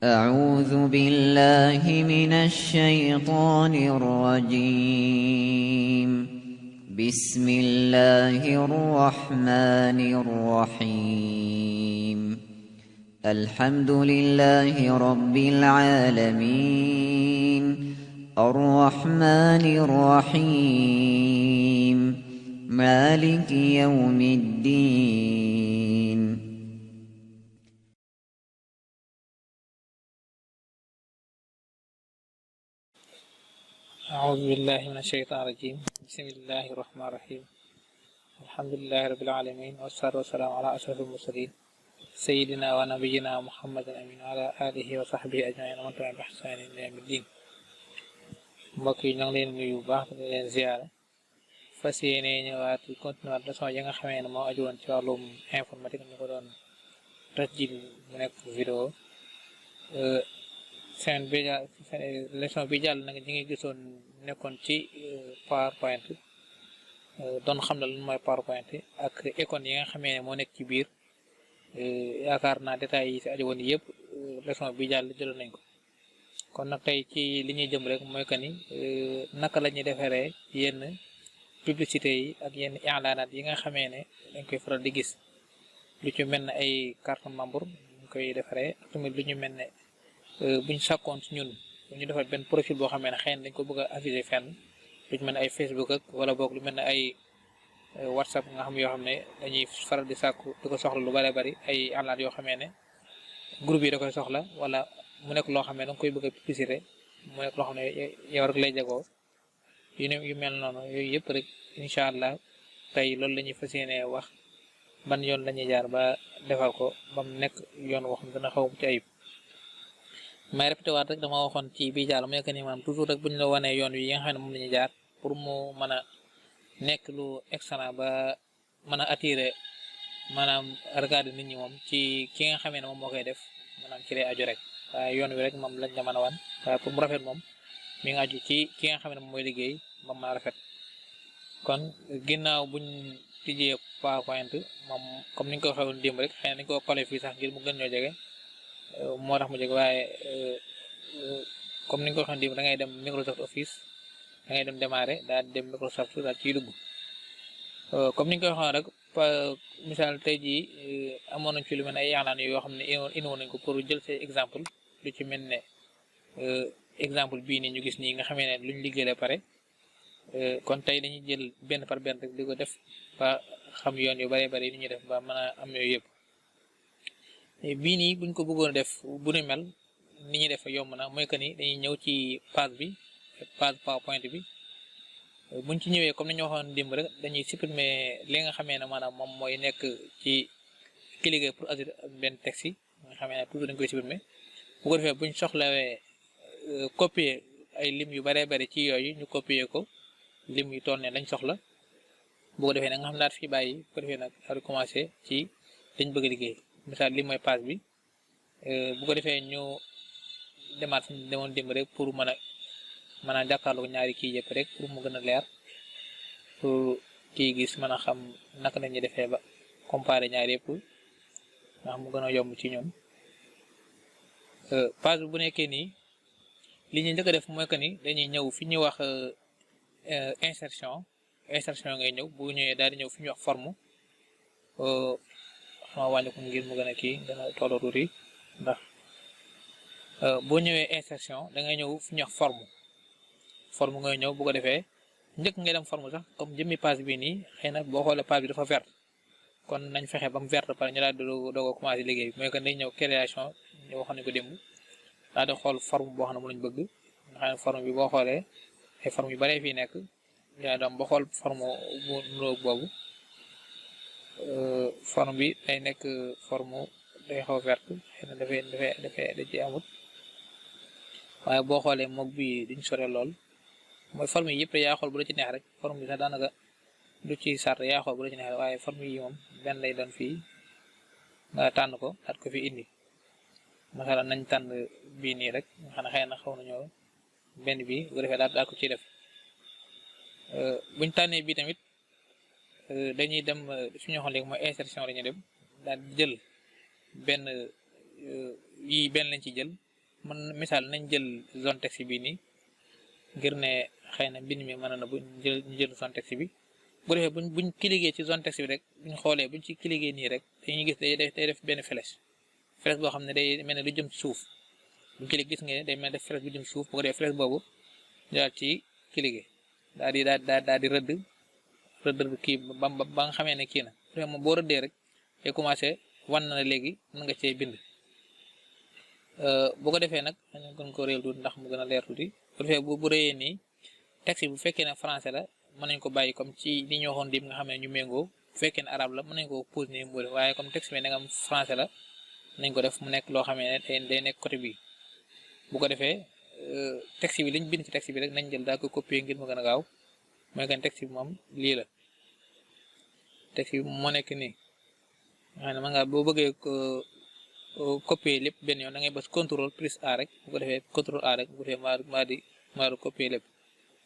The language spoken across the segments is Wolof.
أعوذ بالله من الشيطان الرجيم. بسم الله الرحمن الرحيم. الحمد لله رب العالمين الرحمن الرحيم مالك يوم الدين. أعوذ بالله من الشيطان الرجيم. بسم الله الرحمن الرحيم. الحمد لله رب العالمين والصلاة والسلام على أشرف المرسلين سيدنا ونبينا محمد الأمين وعلى آله وصحبه أجمعين ومن تبعهم بإحسان إلى يوم الدين. mbokk yi ñoo ngi leen nuyu bu baax di leen ziyaare fas yéene ñëwaat continuer leçon yi nga xamee ne moo aju woon ci wàllum informatique ñu ko doon tasjil mu nekk vidéo semaine bi leçon bi jàll nag ñi ngi gisoon nekkoon ci PowerPoint doon xam ne lan mooy PowerPoint ak icône yi nga xamee ne moo nekk ci biir yaakaar naa détails yi si aju woon yëpp leçon bi jàll jëloon nañ ko. kon nag tey ci li ñuy jëm rek mooy que ni naka la ñuy defaree yenn publicité yi ak yenn i'laanaat yi nga xamee ne dañ koy faral di gis lu ci mel ne ay carte membre ñu koy defaree ak tamit lu ñu mel ne buñ sàkkoon ci ñun ñu defar benn profil boo xamee ne xëy na dañ ko bëgg a afficher fenn lu ci mel ne ay Facebook ak wala boog lu mel ne ay WhatsApp nga xam yoo xam ne dañuy faral di sàkku di ko soxla lu bari bari ay i'laanaat yoo xamee ne groupe yi da koy soxla wala mu nekk loo xam ne danga koy bëgg a publicité mu nekk loo xam ne yow rek lay jagoo yu mel noonu yooyu yëpp rek incha allah tey loolu la ñuy fas yéene wax ban yoon la ñuy jaar ba defar ko ba mu nekk yoon woo xam ne dana xaw ci ayib. may répété waat rek dama waxoon ci bii jàll mu nekk ni maanaam toujours rek bu ñu la wanee yoon wi yi nga xam ne moom la ñuy jaar pour mu mën a nekk lu excellent ba mën a attirer maanaam regarder nit ñi moom ci ki nga xamee ne moom moo koy def maanaam ci lay aju rek. waaye yoon wi rek moom lañ la mën a wan waaye pour mu rafet moom mi ngi aju ci ki nga xam ne moom mooy liggéey moom mën a rafet. kon ginnaaw buñ tijjee PowerPoint moom comme ni ñu ko waxee woon démb rek xëy na dañ ko collé fii sax ngir mu gën ñoo jege moo tax mu jege waaye comme ni ñu ko waxee woon démb da ngay dem Microsoft Office da ngay dem démarrer daal di dem Microsoft daal ciy dugg comme ni ñu ko waxee rek misaal tey jii amoon nañ ci lu mel ne ay i'laan yoo xam ne inwoon nañ ko pour jël see exemple lu ci mel ne exemple bii nii ñu gis nii nga xamee ne luñ liggéey la pare kon tey dañuy jël benn par benn rek di ko def ba xam yoon yu bëree bëri ni ñuy def ba mën a am yooyu yëpp. bii nii buñ ko bëggoon a def bu ñu mel ni ñuy def yomb na mooy que ni dañuy ñëw ci page bi page PowerPoint bi buñ ci ñëwee comme ni ñu waxoon démb rek dañuy supprimer li nga xamee ne maanaam moom mooy nekk ci cliquer pour ajouter benn texte yi nga xamee ne toujours dañ koy supprimer bu ko defee buñ soxlawee copier ay lim yu bëree bëri ci yooyu ñu copier ko lim yu toll ne lañ soxla bu ko defee nag nga xam daal fi bàyyi bu ko defee nag daal di commencer ci dañ bëgg a liggéey misaal li mooy page bi bu ko defee ñu demaat fi ñu demoon démb rek pour mën a jàkkaarloo ñaari kii yëpp rek pour mu gën a leer pour kii gis mën a xam naka la ñuy defee ba comparer ñaari yëpp ndax mu gën a yomb ci ñoom. page bi bu nekkee nii li ñuy njëkk a def mooy que ni dañuy ñëw fi ñuy wax insertion ngay ñëw bu ñëwee daal di ñëw fi ñuy wax forme xama wàññi ko ngir mu gën a kii gën a tolloo tuuti ndax boo ñëwee insertion da ngay ñëw fi ñuy wax forme ngay ñëw bu ko defee njëkk ngay dem forme sax comme jëmmi page bi nii xëy na boo xoolee page bi dafa vert kon nañ fexe ba mu vert pare ñu daal di doog a commencé liggéey bi mooy que dañ ñëw création ñu waxoon nañ ko démb daal di xool forme boo xam ne mu lañ bëgg nga xam ne forme bi boo xoolee ay forme yu baree fii nekk yaa doom ba xool forme bu nuroog boobu forme bi day nekk forme day xaw vert xëy na dafay da ci amut waaye boo xoolee moog bi duñ sore lool mooy forme yi yëpp yaa xool bu la ci neex rek forme bi sax daanaka du ci sart yaa xool bu la ci neex rek waaye forme yi moom benn lay doon fii nga tànn ko daat ko fi indi masalan nañ tànn bii nii rek nga xam ne xëy na xaw nañoo benn bi bu ko defee daal ko ciy def buñ tànnee bii tamit dañuy dem fi ñu waxoon léegi mooy insertion la ñuy dem daal di jël benn yii benn lañ ci jël man misaal nañ jël zone texte bi nii ngir ne xëy na mbind mi mën na bu ñu jël zone texte bi bu defee buñ cliquer ci zone texte bi rek buñ xoolee buñ ci cliquer nii rek dañuy gis day def benn flèche boo xam ne day mel ne lu jëm ci suuf buñ cliquer gis nga day mel ne def flèche bu jëm ci suuf bu ko defee flèche boobu daal ci cliquer daal di rëdd kii ba nga xamee ne kii na vraiment boo rëddee rek day commencé wan na léegi mën nga cee bind bu ko defee nag dañu gën ko réel tuuti ndax mu gën a leer tuuti bu defee bu rëyee nii texte bu fekkee ne français la mën nañ ko bàyyi comme ci li ñu waxoon dim nga xam ne ñu méngoo bu fekkee ne arabe la mën nañ ko pose nii mboole waaye comme texte bi da nga am français la nañ ko def mu nekk loo xamee ne day nekk côté bi bu ko defee texte bi liñ bind ci texte bi rek nañ jël daa ko copier ngir mu gën a gaaw mooy que texte bi moom lii la texte bi moo nekk nii nga xam ne man nga boo bëggee copier lépp benn yoon da ngay bës contrôle plus A rek bu ko defee contrôle A rek bu ko defee maa di copier lépp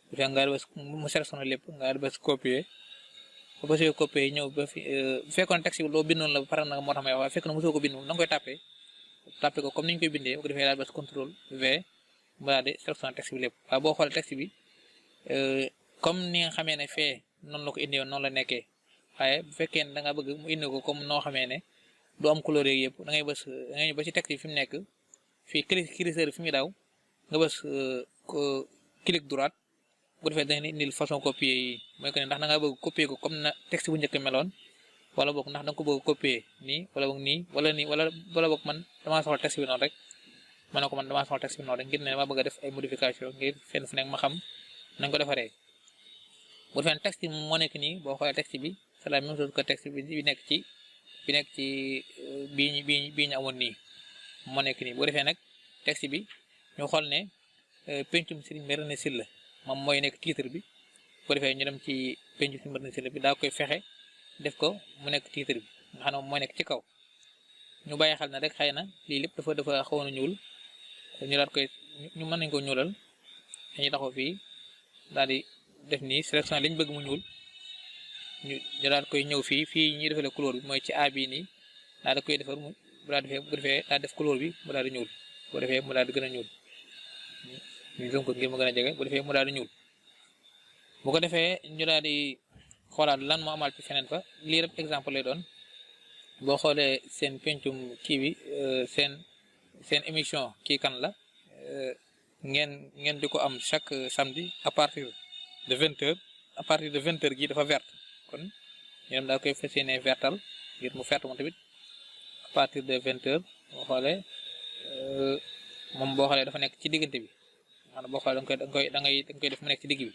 bu fekkee nga bës mu sélectionné lépp nga bës copier ba bësee copier ñëw ba fi bu fekkoon texte bi loo bindoon la ba pare nag moo tax may wax waaye fekk na mosoo ko bind moom da nga koy tapé ko comme ni ñu koy bindee bu ko defee daal bës contrôle V mu daal di sélectionné texte bi lépp waaye boo xoolee texte bi comme ni nga xamee ne fee noonu la ko indee woon noonu la nekkee waaye bu fekkee ne da nga bëgg mu indi ko comme noo xamee ne du am couleur yeeg yëpp da ngay bës da ngay ba ci texte bi fi mu nekk fii curseur fi mu daw nga bës clic droite bu defee dañuy indil façon copier yi mooy que ne ndax da nga bëgg copier ko comme na texte bu njëkk meloon wala boog ndax da nga ko bëgg copier nii wala boog nii wala boog man damaa soxla texte bi noonu rek ma ne ko man damaa soxla texte bi noonu rek ngir ne dama bëgg a def ay modification ngir fenn fu nekk ma xam nañ ko defaree bu defee texte bi moo nekk nii boo xoolee texte bi c'est la même chose que texte bi nekk ci bii ñu amoon nii moo nekk nii boo defee nag texte bi ñu xool ne pencum Serigne Mérina Sylla moom mooy nekk titre bi bu defee ñu dem ci pencum Serigne Mérina Sylla bi daa koy fexe def ko mu nekk titre bi nga xam ne moom mooy nekk ci kaw ñu bàyyi xel na rek xëy na lii lépp dafa xawoon a ñuul ñu daal koy ñu mën nañ ko ñuulal dañuy taxaw fii daal di def nii sélection liñ bëgg mu ñuul ñu daal koy ñëw fii ñuy defale couleur bi mooy ci A bii nii daal da koy defar mu bu defee daal def couleur bi mu daal di ñuul bu defee mu daal di gën a ñuul ñu zoom ko ngir mu gën a jege bu defee mu daal di ñuul bu ko defee ñu daal di xoolaat lan moo amal ci feneen fa lii rek exemple lay doon boo xoolee seen pencum kii bi seen émission kii kan la ngeen di ko am chaque samedi à partir de 20h à partir de 20h gi dafa verte kon ñu dem daa koy fas yéene vertal ngir mu verte moom tamit à partir de 20h boo xoolee moom boo xoolee dafa nekk ci diggante bi maanaam boo xoolee da nga koy def mu nekk ci digg bi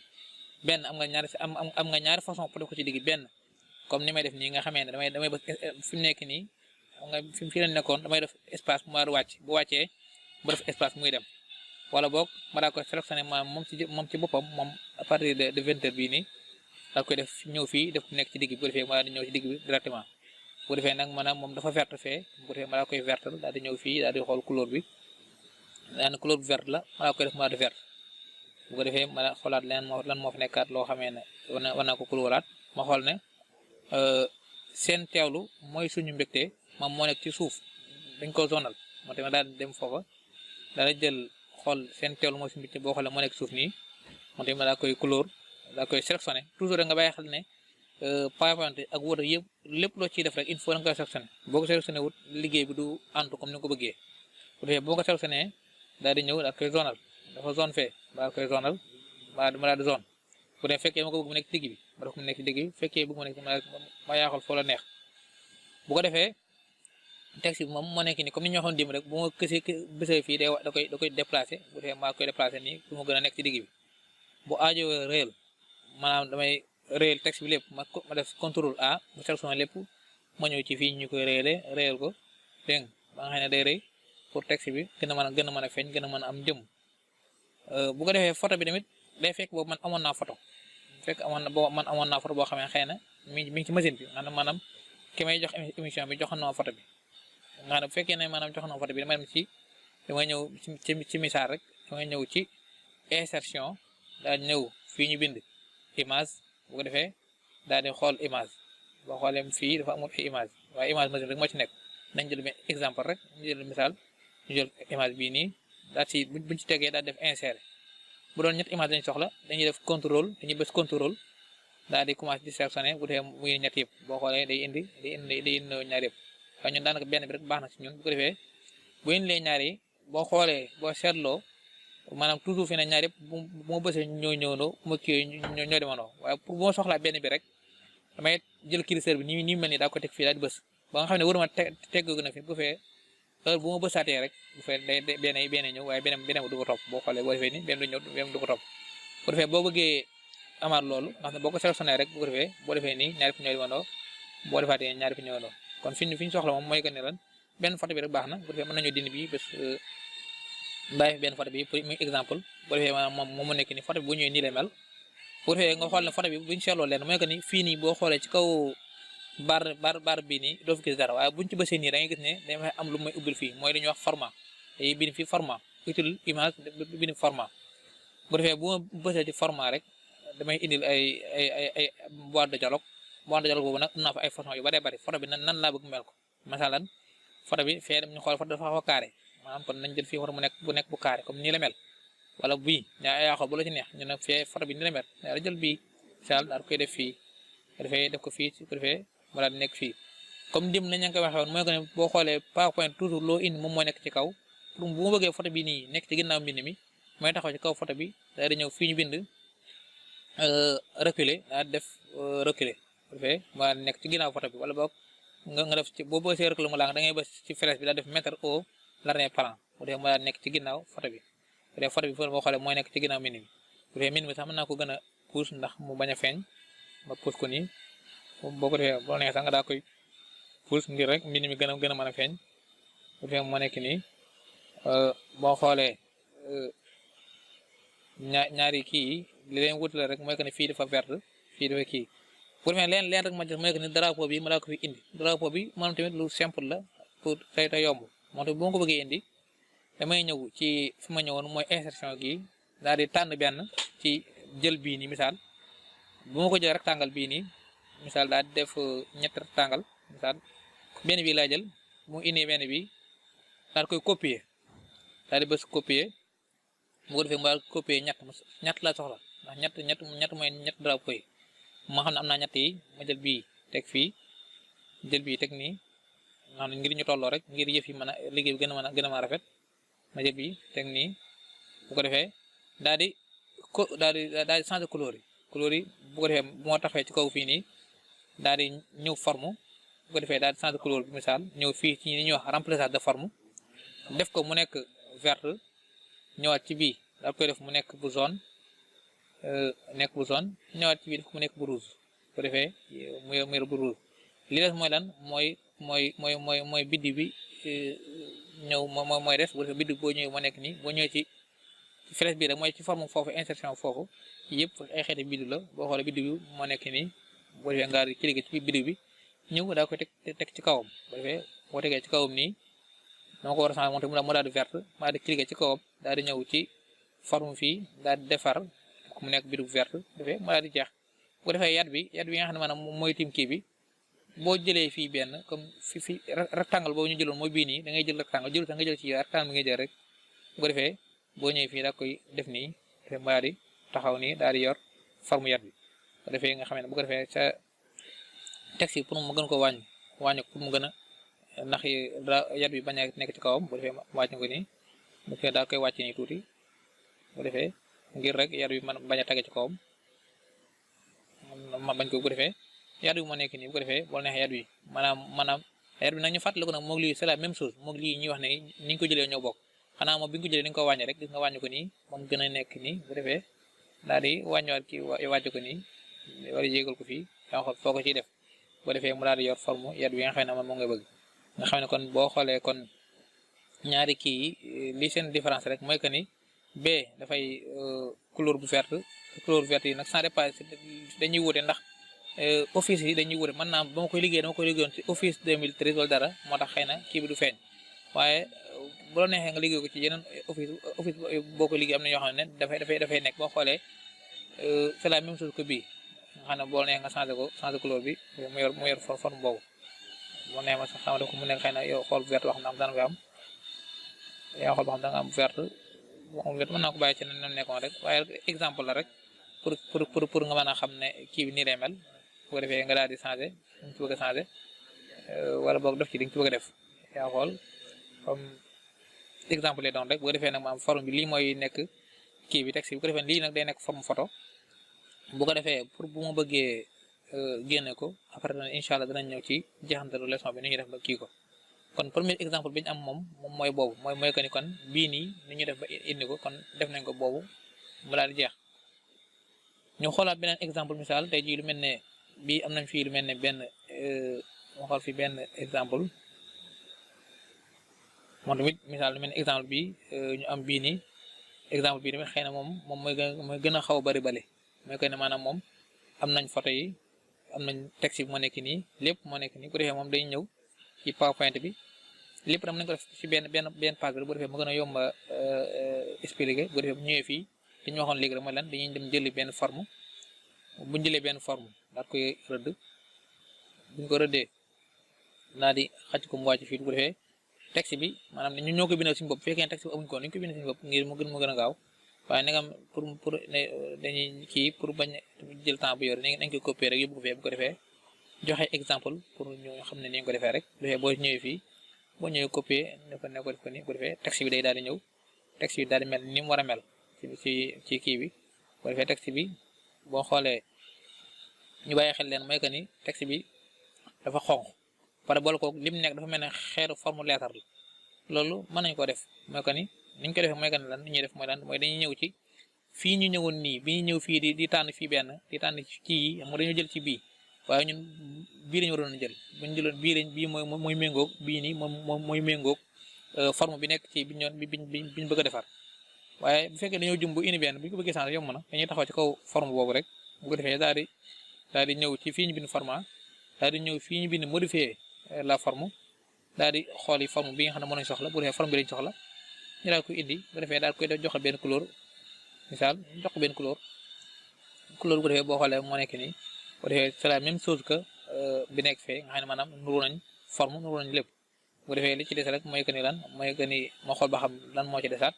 benn am nga ñaari façon pour def ko ci digg benn comme ni may def nii nga xamee ne damay ba fi mu nekk nii xam nga fi la nekkoon damay def espace mu war a wàcc bu wàccee bu def espace muy dem wala boog ma daa koy sélectionné moom ci boppam moom à partir de 20h bii nii daa koy def ñëw fii def ku nekk ci digg bi bu defee ma daal di ñëw ci digg bi directement bu defee nag maanaam moom dafa verte fee bu defee ma daa koy vertal daal di ñëw fii daal di xool couleur bi daal couleur bu verte la ma daa koy def ma daal di verte bu ko defee ma xoolaat lan moo fa nekkaat loo xamee ne war naa ko couleurat ma xool ne seen teewlu mooy suñu mbégte moom moo nekk ci suuf dañ ko zonal moo tamit daal di dem foofa daal di jël xool seen teewlu mooy suñu mbégte boo xoolee moo nekk suuf nii moo tamit daa koy couleur daa koy sélectionné toujours rek nga bàyyi xel ne PowerPoint ak Word yëpp lépp loo ciy def rek il faut nga koy sélectionné boo ko sélectionné wut liggéey bi du antu comme ni nga ko bëggee bu defee boo ko sélectionné daal di ñëw daal koy zonal dafa zone fee daal koy zonal ma daal di zone bu dee fekkee ma ko bëgg mu nekk ci digg bi ma def ko mu nekk ci digg bi fekkee bëgg mu nekk ma yaaxal foo la neex bu ko defee texte bi moom moo nekk nii comme ni ñu waxoon dim rek bu ma bësee fii da koy déplacé bu defee maa koy déplacé nii pour mu gën a nekk ci digg bi bu aajo réel maanaam damay réel texte bi lépp ma def contrôle A mu sélectionné lépp ma ñëw ci fii ñu koy réel ko dégg nga ba nga xam ne day rëy pour texte bi gën a mën a feeñ gën a mën a am jëm bu ko defee photo bi tamit day fekk boobu man amoon naa photo boo xamee xëy na mi ngi ci machine bi maanaam ki may jox émission bi joxoon na photo bi nga xam ne bu fekkee ne maanaam joxoon na photo bi damay ñëw ci misaal rek damay ñëw ci insertion daal ñëw fii ñu bind image bu ko defee daal di xool image boo xoolee fii dafa amul ay image waaye image machine rek moo ci nekk nañ jël exemple rek ñu jël misaal ñu jël image bii nii daal ci buñ ci tegee daal def insérer bu doon ñett image lañ soxla dañuy def contrôle dañuy bës contrôle daal di commencé di sélectionner bu defee muy ñett yëpp boo xoolee day indi ñaar yëpp waaye ñun daanaka benn bi rek baax na ci ñun bu ko defee bu indilee ñaar yi boo xoolee boo seetloo maanaam toujours fi ne ñaar yëpp bu ma bësee ñoo ñëwandoo bu ma kii ñoo demandoo waaye pour bu ma soxlaa benn bi rek damay jël curseur bi nii mel ni daa ko teg fii daal di bës ba nga xam ne waruma teggu na fi bu fee heure bu ma bësaatee rek bu fee day benn ñëw waaye beneen du ko topp boo xoolee boo defee ni benn du ñëw benn du ko topp bu defee boo bëggee amaat loolu ndax boo ko sélectionné rek bu ko defee boo defee nii ñaari fi ñëw demandoo boo defaatee ñaari fi ñëwandoo kon fi ñu soxla moom mooy que ne lan benn photo bi rek baax na bu defee mën nañu dindi bi bés bàyyi fi benn photo bi pour muy exemple bu defee maanaam moom mu nekk ni photo bi bu ñëwee nii lay mel bu defee nga xool ne photo bi buñ seetloo leen mooy que ni fii nii boo xoolee ci kaw bar bii nii doo fi gis dara waaye buñ ci bësee nii da ngay gis ne dañuy am lu may ubbil fii mooy li ñuy wax format day bind fii format utile image bind format bu defee bu ma bësee ci format rek damay indil ay boîte de dialogue boobu nag am naa fa ay façon yu bëree bëri photo bi nan laa bëgg mel ko masalan photo bi fee ñu xool photo dafa xaw a carré maanaam kon nañ jël fii photo bu nekk bu carré comme nii la mel wala bii yaa xool bu la ci neex ñu ne fee photo bi nii la mel daa jël bii sal daal koy def fii dafay def ko fii su ko defee mu daal di nekk fii comme dim nañ nga ko waxee woon mooy que ne boo xoolee PowerPoint toujours loo indi moom mooy nekk ci kaw pour bu ma bëggee photo bi nii nekk ci ginnaaw mbind mi mooy taxaw ci kaw photo bi daal di ñëw fii ñu bind reculer daal def reculer bu defee mu daal di nekk ci ginnaaw photo bi wala boog nga def ci boo bësee reculer mu laa da ngay bës ci flèche bi daal def mettre au l'arrière-plan bu defee mu daal di nekk ci ginnaaw photo bi bu defee photo bi foofu boo xoolee mooy nekk ci ginnaaw mbind mi bu defee mbind mi sax mën naa ko gën a pousse ndax mu bañ a feeñ ma pousse ko nii boo ko defee boo nee sax nga daa koy pousse ngir rek mbind mi gën a mën a feeñ bu defee moo nekk nii boo xoolee ñaari kii yi li leen wutale rek mooy que ne fii dafa verte fii dafa kii bu defee leen rek ma jël mooy que ne drapeau bi ma daa ko fi indi drapeau bi moom tamit lu simple la pour tey yomb moo tax bu ma ko bëggee indi damay ñëw ci fi ma ñëwoon mooy insertion gi daal di tànn benn ci jël bii nii misaal bu ma ko jël rectangle bii nii misaal daal di def ñett rectangle misaal benn bi laa jël mu indi benn bi daal koy copier daal di bës copier bu ko defee mu daal copier ñett laa soxla ndax ñett mooy ñett drapeau yi ma xam ne am naa ñett yi ma jël bii teg fii jël bii teg nii nga xam ne ngir ñu tolloo rek ngir yëf yi mën a liggéey bi gën a mën a rafet ma jël bii teg nii bu ko defee daal di changer couleur yi bu ko defee moo taxee ci kaw fii nii daal di ñëw forme bu ko defee daal di changer couleur bi misaal ñëw fii ci li ñuy wax remplissage de forme def ko mu nekk verte ñëwaat ci bii daal koy def mu nekk bu jaune ñëwaat ci bii def ko mu nekk bu rouge bu ko defee mu yor bu rouge li des mooy lan mooy biddi bi ñëw mooy des bu defee biddi boo ñëwee moo nekk nii boo ñëwee ci flèche bi rek mooy ci forme foofu insertion foofu yëpp ay xeeti biddi la boo xoolee biddi bi moo nekk nii boo defee nga cliquer ci biddi bi ñëw daa koy teg ci kawam bu defee boo tegee ci kawam nii dama ko war a changer moom tamit mu daal di verte ma daal di cliquer ci kawam daal di ñëw ci forme fii daal di defar mu nekk biddi bu verte defee mu daal di jeex bu ko defee yat bi nga xam ne maanaam mooy tim kii bi boo jëlee fii benn comme fi rectangle boobu ñu jëloon mooy bii nii da ngay jël rectangle jël sax nga jël ci rectangle bi ngay jël rek bu ko defee boo ñëwee fii daa koy def nii defee mu daal di taxaw nii daal di yor forme yat bi bu ko defee nga xam ne bu ko defee sa texte yi pour mu gën ko wàññi pour mu gën a ndax yat bi bañ a nekk ci kawam bu defee wàcc ko nii bu defee daal koy wàcc nii tuuti bu defee ngir rek yat bi man bañ a tege ci kawam ma bañ ko bu defee yat bi moo nekk nii bu ko defee boo neexee yat bi maanaam yat bi nag ñu fàttali ko nag moog lii c'est la même chose moog lii ñuy wax ne ni ñu ko jëlee ñoo bokk xanaa moom bi nga ko jëlee ni nga ko wàññi rek gis nga wàññi ko nii moom gën a nekk nii bu defee daal di wàññiwaat kii wàcc ko nii wala yéegal ko fii yaa xool foo ko ciy def bu defee mu daal di yor forme yat bi nga xam ne man moom ngay bëgg nga xam ne kon boo xoolee kon ñaari kii yi li seen différence rek mooy que ni bee dafay couleur bu verte yi nag sans dépasser dañuy wute ndax office yi dañuy wute mën naa ba ma koy liggéeyoon ci office 2013 wala dara moo tax xëy na kii bi du feeñ waaye bu la neexee nga liggéey ko ci yeneen office boo ko liggéey am na yoo xam ne dafay nekk boo xoolee c'est la même chose que bii nga xam ne boo neexee nga changer couleur bi mu yor forme boobu boo neexee ma sax xam ne mu nekk xëy na yow xool vert wax na am daan nga am yaa xool ba xam da nga am verte bu am verte mën naa ko bàyyi ci ne nekkoon rek waaye exemple la rek pour nga mën a xam ne kii bi nii lay mel bu ko defee nga daal di changé li nga ci bëgg a changé wala boog def ci li nga ci bëgg a def yaa xool comme exemple lay doon rek bu ko defee nag ma am forme bi lii mooy nekk kii bi texte bi bu ko defee lii nag day nekk forme photo bu ko defee pour bu ma bëggee génne ko après incha allah danañ ñëw ci jeexantalu leçon bi ni ñuy def ba kii ko kon premier exemple bi ñu am moom mooy boobu mooy que ni kon bii nii ni ñuy def ba indi ko kon def nañ ko boobu mu daal di jeex ñu xoolaat beneen exemple misaal tey jii lu mel ne bii am nañ fii lu mel ne benn ma xool fi benn exemple moom tamit misaal lu mel ne exemple bi ñu am bii nii exemple bii tamit xëy na moom mooy gën a xaw a bari bale mooy que ne maanaam moom am nañ photo yi am nañ texte bi moo nekk nii lépp moo nekk nii bu defee moom day ñëw ci PowerPoint bi lépp tam nañ ko def ci benn page bi bu defee mu gën a yomb a expliquer bu defee bu ñëwee fii li ñu waxoon léegi rek mooy lan dañuy dem jëli benn forme buñ jëlee benn forme daal koy rëdd buñ ko rëddee naa di xaj ko mu wàcc fii bu defee texte bi maanaam ñu ñoo ko bindal suñu bopp bu fekkee texte bi amuñ ko dañ ko bindal suñu bopp ngir mu gën a gaaw waaye nagam pour dañuy kii pour bañ jël temps bu yore nañ ko copier rek yóbbu ko fee bu ko defee joxe exemple pour ñu xam ne ni nga ko defee rek bu defee boo ñëwee fii boo ñëwee copier ne ko def ko ni bu defee texte bi day daal di ñëw texte bi daal di mel ni mu war a mel ci kii bi bu defee texte bi boo xoolee ñu bàyyi xel leen mooy que ni texte bi dafa xonq pare boole ko lim nekk dafa mel ne xeetu forme lettre la loolu mën nañ ko def mooy que ni niñ ko defee mooy que ne lan li ñuy def mooy lan mooy dañuy ñëw ci fii ñu ñëwoon nii bi ñu ñëw fii di tànn fii benn di tànn ci yi xam nga dañoo jël ci bii waaye ñun bii lañu waroon a jël bu ñu jëloon bii mooy méngoog bii nii moom mooy méngoog forme bi nekk ci biñ bëgg a defar waaye bu fekkee dañoo jum bu indi benn bu ñu ko bëggee changer yomb na dañuy taxaw ci kaw forme boobu rek bu ko defee daal di ñëw ci fii ñu bind format daal di ñëw fii ñu bind modifier la forme daal di xool yi forme bi nga xam ne mën nañ soxla bu defee forme bi lañ soxla ñu daal koy indi bu defee daal koy def joxe benn couleur misaal jox ko benn couleur bu defee boo xoolee moo nekk nii bu defee c'est la même chose que bi nekk fee nga xam ne maanaam nuru nañ forme nuru nañ lépp bu defee li ci des rek mooy que ni lan mooy que ni ma xool ba xam lan moo ci desaat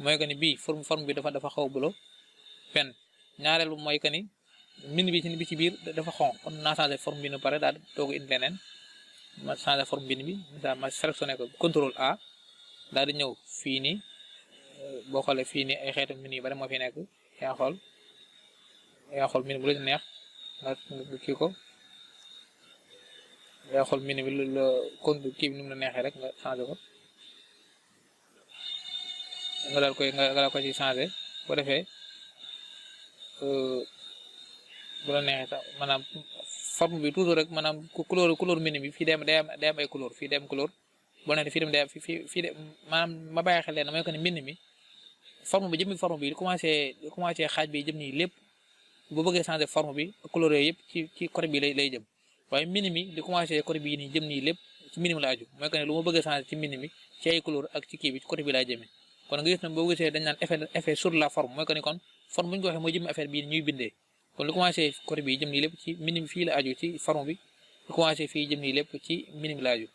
mooy que ni bii forme bi dafa xaw a bulo pen ñaareel bu mooy que ni mbind bi ci biir dafa xonq kon naa changé forme bi nu pare daal doog indi leneen ma changé forme mbind bi misaal ma sélectionné ko contrôle A daal di ñëw fii nii boo xoolee fii nii ay xeetu mbind yu bari moo fi nekk yaa xool mbind bu la neex nga kii ko yaa xool mbind bi la kii bi nu mu la neexee rek nga changé ko nga daal ko ci changé bu defee bu la neexee sax maanaam forme bi toujours rek maanaam couleur mbind bi fii day am ay couleur fii day am couleur boo nee fii dem day fii de maanaam ma bàyyi xel leen mooy que ne mbind mi forme bi jëmmi forme bi di commencé xaaj bi jëm nii lépp bu bëggee changer forme bi couleur yooyu yëpp ci côté bi lay jëm waaye mbind mi di commencé côté bii nii jëm nii lépp ci mbind mi la aju mooy que ne lu ma bëggee changer ci mbind mi ci ay couleur ak ci kii bi ci côté bi laay jëmee kon nga gis ne boo gisee dañ naan effet sur la forme mooy que ni kon forme bu ñu ko waxee mooy jëmmi affaire bii ñuy bindee kon lu commencé côté bi jëm nii lépp ci mbind mi fii la aju ci forme bi lu commencé fii jëm nii lépp ci mbind mi la aju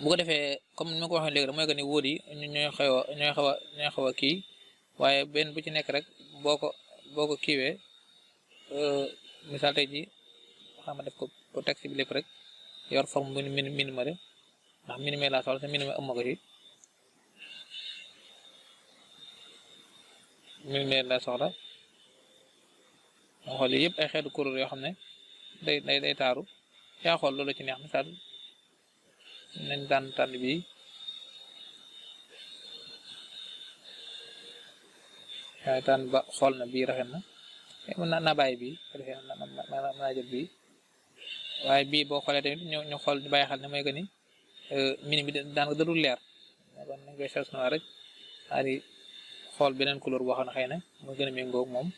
bu ko defee comme ni ma ko waxee léegi rek mooy que ni wóot yi ñooy xaw a kii waaye benn bu ci nekk rek boo ko kiiwee misaal tey ji xam def ko texte bi lépp rek yor forme bu minimale ndax minimé laa soxla te minimé am ma ko ci minimé laa soxla moo xool yi yëpp ay xeetu couleur yoo xam ne day taaru yaa xool loolu ci neex misaal nañ tànn bii waaye tànn ba xool na bii rafet na mën naa bàyyi bii defee naa jël bii waaye bii boo xoolee tamit ñu xool ñu bàyyi xel ne mooy que ni mini bi daanaka dadul leer kon nañ koy sélectionné rek daal di xool beneen couleur boo xam ne xëy na mooy gën a méngóog moom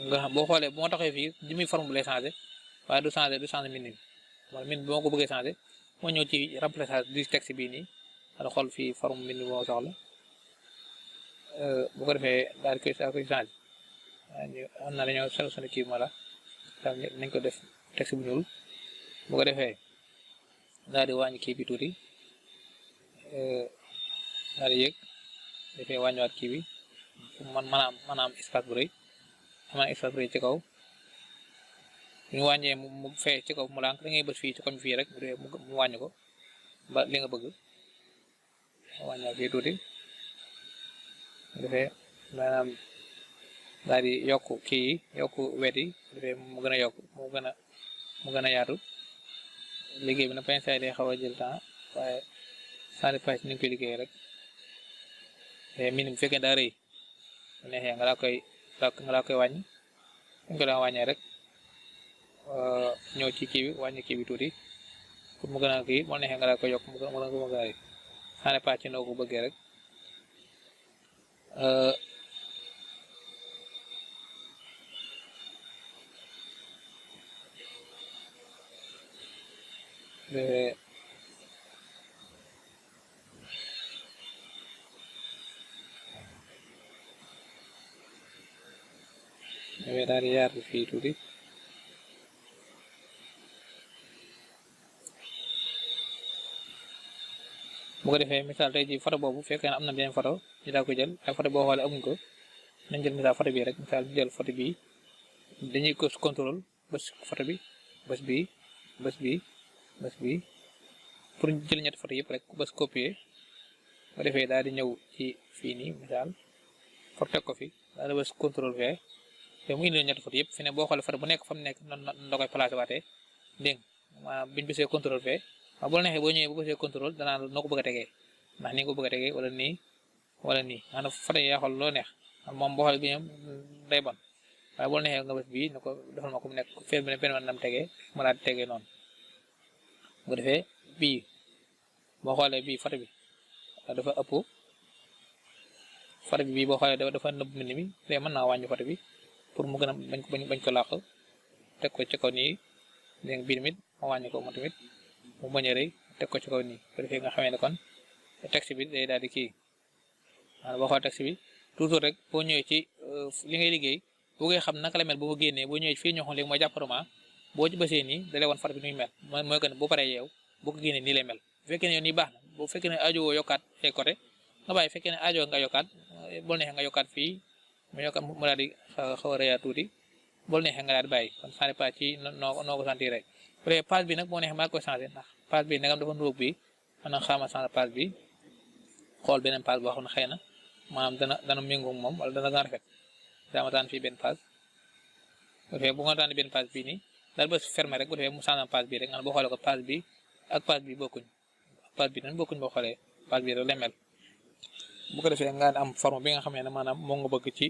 nga xam boo xoolee bu ma taxee fii jëmi forme bu lay changé waaye du changé mini bi mooy mini bi moo ko bëggee changé moo ñëw ci remplissage du texte bii nii daal xool fii forme mini bi moo soxla bu ko defee daal koy changé am na dañoo sélectionné kii moo la daal nañ ko def texte bu ñuul bu ko defee daal di wàññi kii bi tuuti daal di yëg dafay wàññiwaat kii bi mën a am espace bu rëy ci kaw ñu wàññee mu fee ci kaw mu lànk da ngay bës fii ci koñ fii rek bu dee mu wàññi ko ba li nga bëgg wàññiwaat fii tuuti dafay maanaam daal di yokk kii yi yokk wet yi dafay mu gën a yokk mu gën a yaatu liggéey bi na pince yi day xaw a jël temps waaye sans dépasse ni nga koy liggéey rek te minimum bu fekkee daa rëy bu neexee nga laa koy wàññi ñu ko daa wàññee rek ñëw ci kii bi wàññi kii bi tuuti pour mu gën a kii moo neexee nga laa koy yokk mu gën a rëy sans dépasse ci noo ko bëggee rek daal di yaatu fii tuuti bu ko defee misaal tey ji photo boobu fekkee ne am na beneen photo ñu daa ko jël ay photo boo xoolee amuñ ko nañ jël misaal photo bii rek misaal ñu jël photo bii dañuy ko contrôle bés photo bi bés bii bés bii bés bii pour jël ñetti photo yëpp rek bés copier bu defee daal di ñëw ci fii nii misaal pour teg ko fi daal di bés contrôle V te mu indi ñetti photo yëpp fi ne boo xoolee photo bu nekk fa mu nekk noonu la koy placé waatee dégg nga maanaam biñu bësee contrôle V waaw bu la neexee boo ñëwee bu bësee contrôle danaa noo ko bëgg a tegee ndax nii nga ko bëgg a tegee wala nii maanaam photo yi yaa xool loo neex moom boo xoolee bi ñoom day bon waaye bu la neexee nga bës bii ne ko defal ma ko mu nekk fee bi ne benn nam tegee mu daal di tegee noonu bu defee bii boo xoolee bii photo bi dafa ëpp photo bi bii boo xoolee dafa nëbb mbind mi léegi mën naa wàññi photo bi pour mu gën a bañ ko làq teg ko ci kaw nii dégg nga bii tamit ma wàññi ko moom tamit mu bañ a rëy teg ko ci kaw nii bu defee nga xamee ne kon texte bi day daal di kii maanaam boo xoolee texte bi toujours rek boo ñëwee ci li ngay liggéey boo koy xam naka la mel boo génnee boo ñëwee fii ñoo xam léegi mooy jàpparement boo ci bësee nii da lay wan photo bi nuy mel mooy que ne boo paree yeew boo ko génnee nii lay mel bu fekkee ne yow nii baax na bu fekkee ne aajo woo yokkaat ay côté nga bàyyi fekkee ne aajo nga yokkaat boo neexee nga yokkaat fii mu yokkaat mu daal di xaw a rëyaat tuuti boo neexee nga daal di bàyyi kon ça dépend ci noo ko sentir rek bu dee page bi nag boo neexee maa koy changé ndax page bi nagam dafa nuróog bi mën na xaama changé page bi xool beneen page boo xam ne xëy na maanaam dana méngoo moom wala dana gën a rafet dama tànn fii benn page bu defee bu nga tànn benn page bii nii daal bës fermé rek bu defee mu changé page bi rek nga ne boo xoolee ko page bi ak page bi bokkuñ page bi tamit bokkuñ boo xoolee page bi rek lay mel bu ko defee nga am forme bi nga xamee ne maanaam moo nga bëgg ci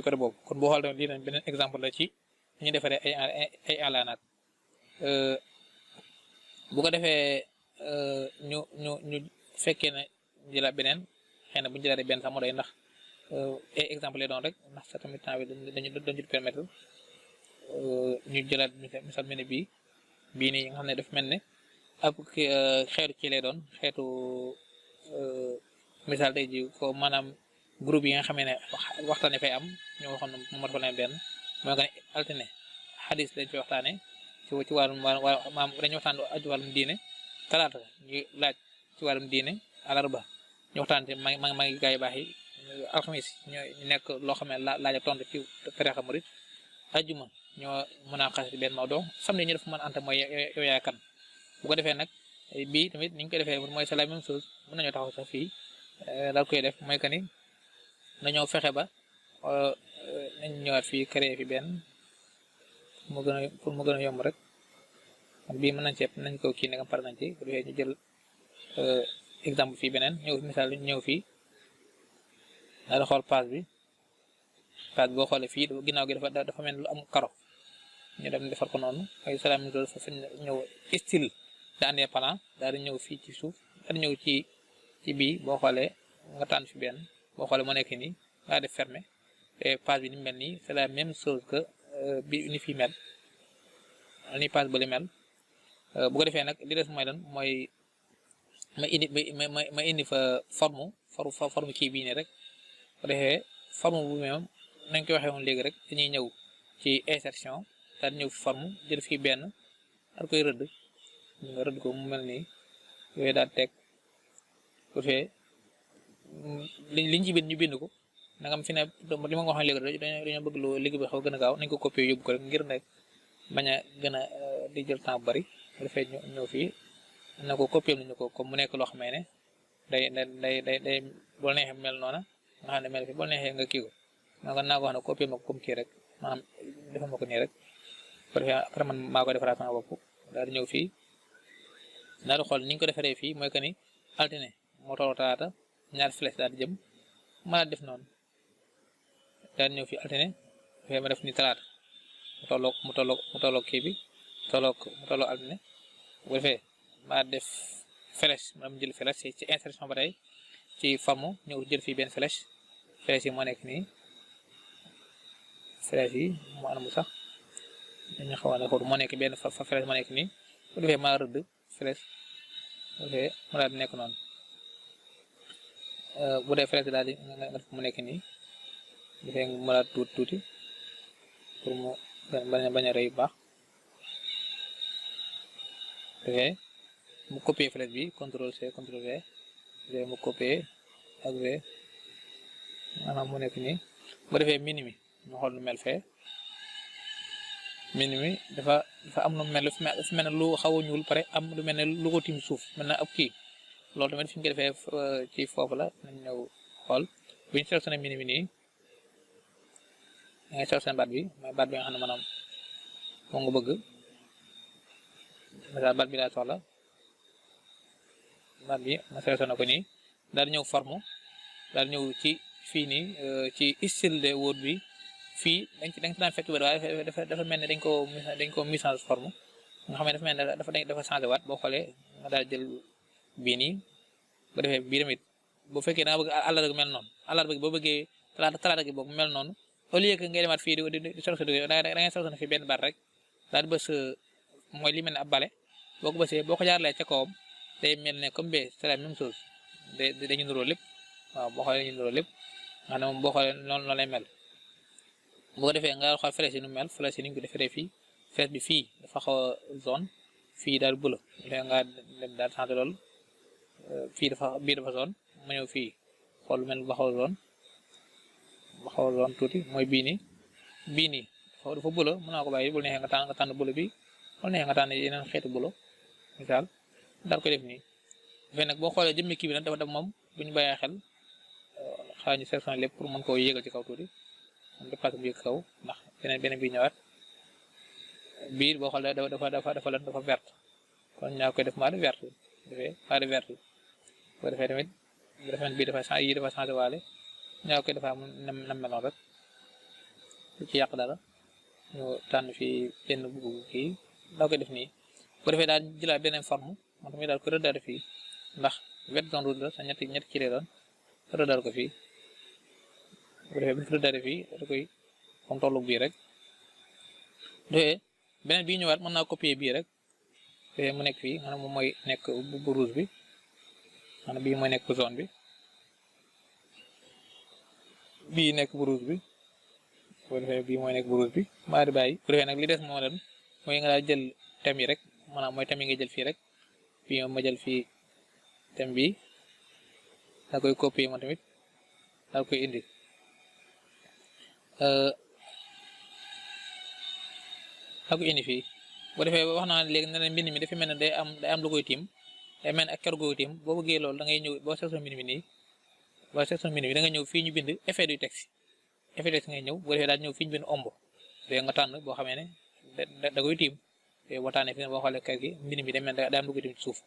côté boobu kon boo xoolee lii nañ beneen exemple la ci ñu defaree ay alaanaat bu ko defee ñu fekkee ne jëlaat beneen xëy na bu ñu jëlaatee benn sax moo doy ndax ay exemple lay doon rek ndax sa tamit temps bi dañu permettre ñu jëlaat misal mel ne bii nii nga xam ne dafa mel ne ab xeetu ci lay doon xeetu misal tey ji ko maanaam groupe yi nga xamee ne waxtaane fay am ñoo waxoon mu mat fa leen benn mooy nga ne altine xadis dañ fi waxtaane ci wàllum maam dañu waxtaan aju wàllum diine talaata ñu laaj ci wàllum diine alarba ñu waxtaan ci ma ngi gaa yu baax yi alxamis ñu nekk loo xam ne laaj ak tontu ci tarixa murit ajjuma ñoo mën a xas benn mawdo samedi ñu def mën anta mooy yow yaay kan bu ko defee nag bii tamit ni ñu koy defee mooy c'est la même chose mën nañoo taxaw sax fii daal koy def mooy que ni nañoo fexe ba nañ ñëwaat fii créer fi benn pour mu gën a yomb rek bii mën nañ ceeb nañ ko kii nagam pare nañ ci bu defee ñu jël exemple fii beneen ñëw misaal ñëw fii daal di xool page bi boo xoolee fii ginnaaw gi dafa mel lu am karo ñu dem defar ko noonu ay salaam dafa ñëw style da andee plan daal di ñëw fii ci suuf daal di ñëw ci bii boo xoolee nga tànn fi benn boo xoolee moo nekk nii nga def fermé te page bi ni mel nii c'est la même chose que bi ni fii mel ni page ba li mel bu ko defee nag li des mooy lan mooy ma indi fa forme kii bii nii rek bu defee forme bu même nañ koy waxee woon léegi rek dañuy ñëw ci insertion daal di ñëw fi forme jël fii benn daal koy rëdd nga rëdd ko mu mel nii yooyu daal teg bu defee liñ ci bind ñu bind ko nangam fi ne li ma nga waxee léegi dañoo bëgg lu liggéey bi xaw gën a gaaw nañ ko copier yóbbu ko rek ngir ne bañ a gën a di jël temps bu bari bu defee ñëw fii na ko copier nañu ko comme mu nekk loo xamee ne day boo neexee mel noona nga xam ne mel fi boo neexee nga kii ko naa ko wax ne copier ma ko comme kii rek maanaam defal ma ko nii rek bu defee après man maa ko defaraat sama bopp daal di ñëw fii daal di xool ni ñu ko defaree fii mooy que ni altine moo tolloo talaata ñaar flèche daal di jëm ma daal def noonu daal di ñëw fii altine dafay ma def ni talaata mu tolloog kii bi mu tolloog altine bu defee ma def flèche ma jël flèche ci insertion ba tey ci forme ñëw jël fii benn flèche yi moo nekk nii flèche yi mu anamu sax dañu xaw a ne xool moo nekk benn flèche moo nekk nii bu defee ma rëdd flèche bu defee mu daal di nekk noonu bu dee flèche daal di nga def mu nekk nii bu defee mu daal tuuti pour mu bañ a rëy bu baax defee mu copier flèche bi CTRL C CTRL V defee mu copier ak V maanaam mu nekk nii bu defee minimi ñu xool lu mel fee minimi dafa am lu mel ne lu xaw a ñuul pare am lu mel ne lu ko tim suuf mel na ab kii loolu tamit fi ñu ko defee ci foofu la nañ ñëw xool bu ñu sélectionné minimi nii da ngay sélectionné baat bi mooy baat bi nga xam ne maanaam moo nga bëgg mesela baat bi laa soxla baat bi ma sélectionné ko nii daal di ñëw forme daal di ñëw ci fii nii ci style de Word bi fii da nga ci daan fekk wér waaye dafa mel ne dañ ko mise en forme nga xam ne dafa mel ne dafa changé waat boo xoolee nga daal jël bii nii bu defee bii tamit bu fekkee da nga bëgg àllarba mel noonu àllarba gi boo bëggee talaata gi boobu mel noonu au lieu que ngay demaat fii di sélectionné da ngay sélectionné fii benn baat rek daal di bës mooy li mel ne ab bale boo ko bësee boo ko jaaralee ca kawam day mel ne comme bee c'est la même chose dañu nuroo lépp waaw boo xoolee dañu nuroo lépp nga xam ne moom boo xoolee noonu lay mel boo ko defee nga xool flèche yi nu mel flèche yi ni ñu ko defaree fii flèche bi fii dafa xaw a zone fii daal bula léegi nga dem daal changé loolu fii dafa zone ma ñëw fii xool lu mel ba xaw a zone tuuti mooy bii nii dafa bula mën naa ko bàyyi bu neexee nga tànn bula bi bu neexee nga tànn yeneen xeetu bula misaal daal koy def nii dafay nag boo xoolee jëmmi kii bi nag dafa dem moom bu ñu bàyyee xel xaw ñu sélectionné lépp pour mën koo yéegal ci kaw tuuti man dépassé bu yëg kaw ndax beneen bi ñëwaat biir boo xoolee dafa verte kon ñaa koy def maa de verte boo defee tamit bu defee bii dafa changé waale ñaa koy defaa na meloon rek lu ci yàq dara ñu tànn fii benn bugg kii daa koy def nii bu defee daal jëlaat beneen forme man tamit daal ko rëddaale fii ndax wet zone rouge la sa ñetti ci lay doon rëddaal ko fii bu defee bu ñu ko rëddaale fii da koy comme tollu bii rek defee beneen bii ñëwaat mën naa copier bii rek defee mu nekk fii nga xam moom mooy nekk bu rouge bi maanaam bii mooy nekk bu zone bi bii nekk bu rouge bi bu defee bii mooy nekk bu rouge bi maa di bàyyi bu defee nag li des moo doon mooy nga daal jël thème yi rek maanaam mooy thème yi nga jël fii rek fii ma jël fii thème bi da koy copier moom tamit daal koy indi daa koy indi fii bu defee wax naa léegi ne leen mbind mi dafa mel ne day am lu koy tiim day mel ne ak kër gooy tiim boo bëggee loolu da ngay ñëw boo section mbind mi nii boo section mbind mi da nga ñëw fii ñu bind effet du texte ngay ñëw bu defee daal ñëw fii ñu bind ombo léegi nga tànn boo xamee ne da koy tiim te boo tànnee fi ne boo xoolee kër gi mbind mi day mel ne day am lu koy tiim ci suuf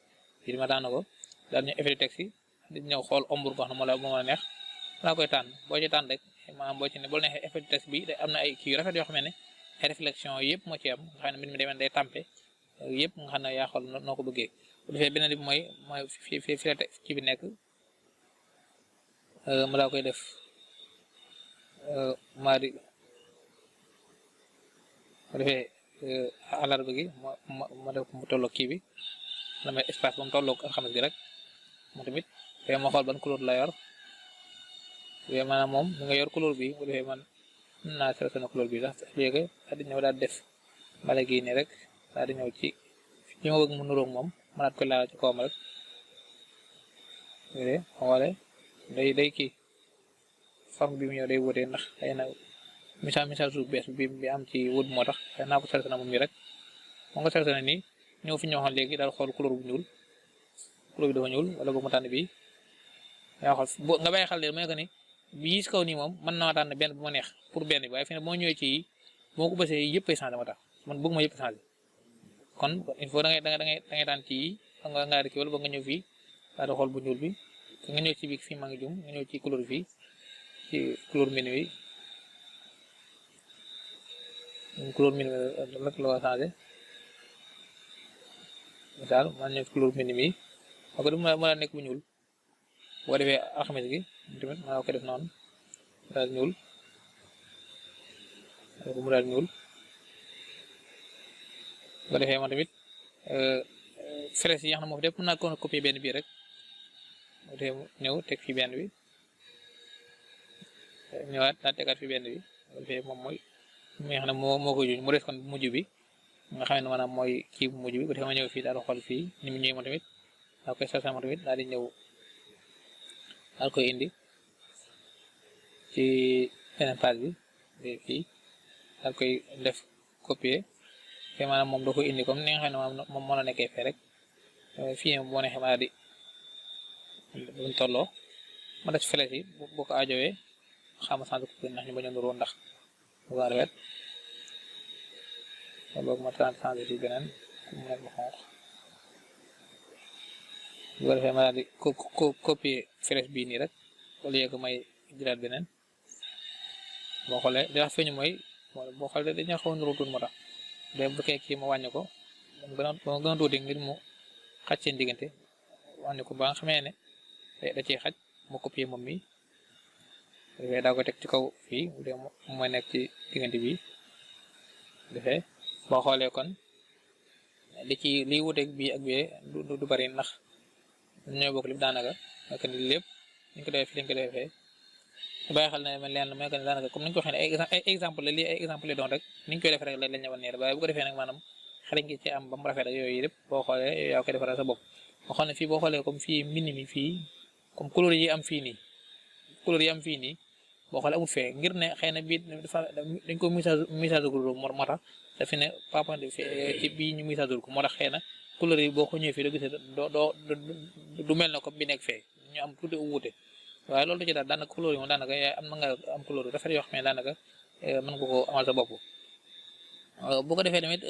fii ma tànn ko daal ñëw effet du texte di ñëw xool ombre boo xam ne moo la neex laa koy tànn boo ci tànn rek maanaam boo ci ne boo neexee effet du texte bi day am na ay kii yu rafet yoo xam ne ay réflexion yëpp moo ci am nga xam ne mbind mi day tàmpe yëpp nga xam ne yaa xool noo ko bëggee bu defee beneen bi mooy fi la ci bi nekk mu daa koy def maari bu defee àllarba gi ma def mu tolloog kii bi damay espace ba mu tolloog alxames gi rek moom tamit fee ma xool ban couleur la yor yooyu maanaam moom mu nga yor couleur bi bu defee man mën naa sélectionné couleur bi sax léegi daal di ñëw daal def bale gii nii rek daal di ñëw ci li ma bëgg mu nuróog moom ma daat koy laal ci kawam rek xoolee day kii forme bi mu ñëw day wutee ndax xëy na message su bees bi am ci wut moo tax xëy naa ko sélectionné moom mi rek moo nga sélectionné nii ñëw fi ñu waxoon léegi daal xool couleur bu ñuul couleur bi dafa ñuul wala boog ma tànn bii yaa xool nga bàyyi xel de mooy que ni bii si kaw nii moom mën naa tànn benn bu ma neex pour benn bi waaye fi ne moo ñëwee ci moo ko bësee yëpp ay changé moo tax man bëgg ma yëpp changé kon il faut da ngay tànn ci yi nga kii wala boog nga ñëw fii daal di xool bu ñuul bi nga ñëw ci biir fii maa ngi jum nga ñëw ci couleur fii ci couleur menu bi couleur menu rek la changé misaal man ñëw ci couleur menu bi ak du mën a nekk bu ñuul boo defee alxames gi tamit maa ko def noonu daal ñuul mu daal ñuul boo defee man tamit flèche yi nga xam ne moo fi def mën naa ko copier benn bii rek boo defee ñëw teg fi benn bi ñëwaat daal tegaat fi benn bi boo defee moom mooy mi nga xam ne moo ko juñ mu des kon mujj bi nga xam ne maanaam mooy kii bu mujj bi bu defee ma ñëw fii daal xool fii ni mu ñëwee moom tamit daa koy sasama tamit daal di ñëw daal koy indi ci beneen page bi fii daal koy def copier te maanaam moom da koy indi comme ni nga xam ne moom moo la nekkee fee rek fii boo neexee ma daal di buñ tolloo ma def flèche yi bu ko aajowee xama changé ko ndax ñu bañ a nuroo ndax bu ko rafet boog ma changé ci beneen mu nekk bu xonq bu ko defee ma daal di copier flèche bii nii rek wala yegg may jëlaat beneen boo xoolee li tax feeñu mooy boo xoolee dañoo xaw a nuroo tuuti moo tax de bu fekkee kii ma wàññi ko ba gën a tuuti ngir mu xaj seen diggante wàññi ko ba nga xamee ne da ciy xaj mu copier moom mi defee daa ko teg ci kaw fii bu dee mooy nekk ci diggante bi defee boo xoolee kon liy wuteeg bii ak bee du bari ndax ñoo bokk lépp daanaka mooy ni lépp niñ ko defee fii lañ ko defee bàyyi xel ne man leen mooy que ne daanaka comme niñ ko waxee ne ay exemple la lii ay exemple la doon rek niñ koy defee rek lañ ñëwoon nii waaye bu ko defee nag maanaam xarañ gi ci am ba mu rafet ak yooyu yëpp boo xoolee yow yaa koy defaral sa bopp boo xam ne fii boo xoolee comme fii mbind mi fii comme couleur yi am fii nii couleur yi am fii nii boo xoolee amul fee ngir ne xëy na bii dafa dañ ko message groupe moo tax te fi ne papa ci bii ñu message ko moo tax xëy na couleur yi boo ko ñëwee fii doo gisee du mel na comme bi nekk fee ñu am tuuti wuute waaye loolu da ci daal daanaka couleur yi moom daanaka am na nga am couleur yu rafet yoo xam ne daanaka mën nga ko amal sa bopp bu ko defee tamit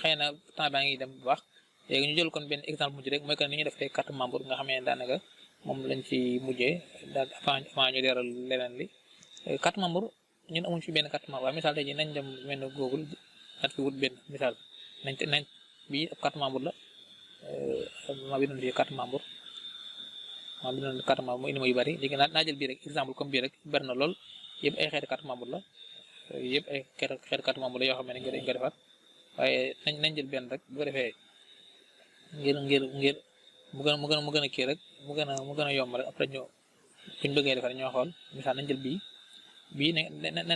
xëy na temps baa ngi dem bu baax léegi ñu jël kon benn exemple mujj rek mooy que ni ñu defee carte membre nga xam ne daanaka moom lañ ci mujjee daal avant ñu leeral leneen li carte membre ñun amuñ fi benn carte membre waaye misaal tey jii nañ dem mel ne Google daal fi wut benn misaal nañ bii ab carte membre la ma bindoon fii carte membre maa bindoon carte membre mu indi ma yu bari léegi naa jël bii rek exemple comme bii rek bari na lool yëpp ay xeeti carte membre la yëpp ay xeeti carte membre la yoo xam ne dañ ko defar waaye nañ jël benn rek bu ko defee ngir mu gën a kii rek mu gën a yomb rek après ñu buñ bëggee defar ñoo xool misaal nañ jël bii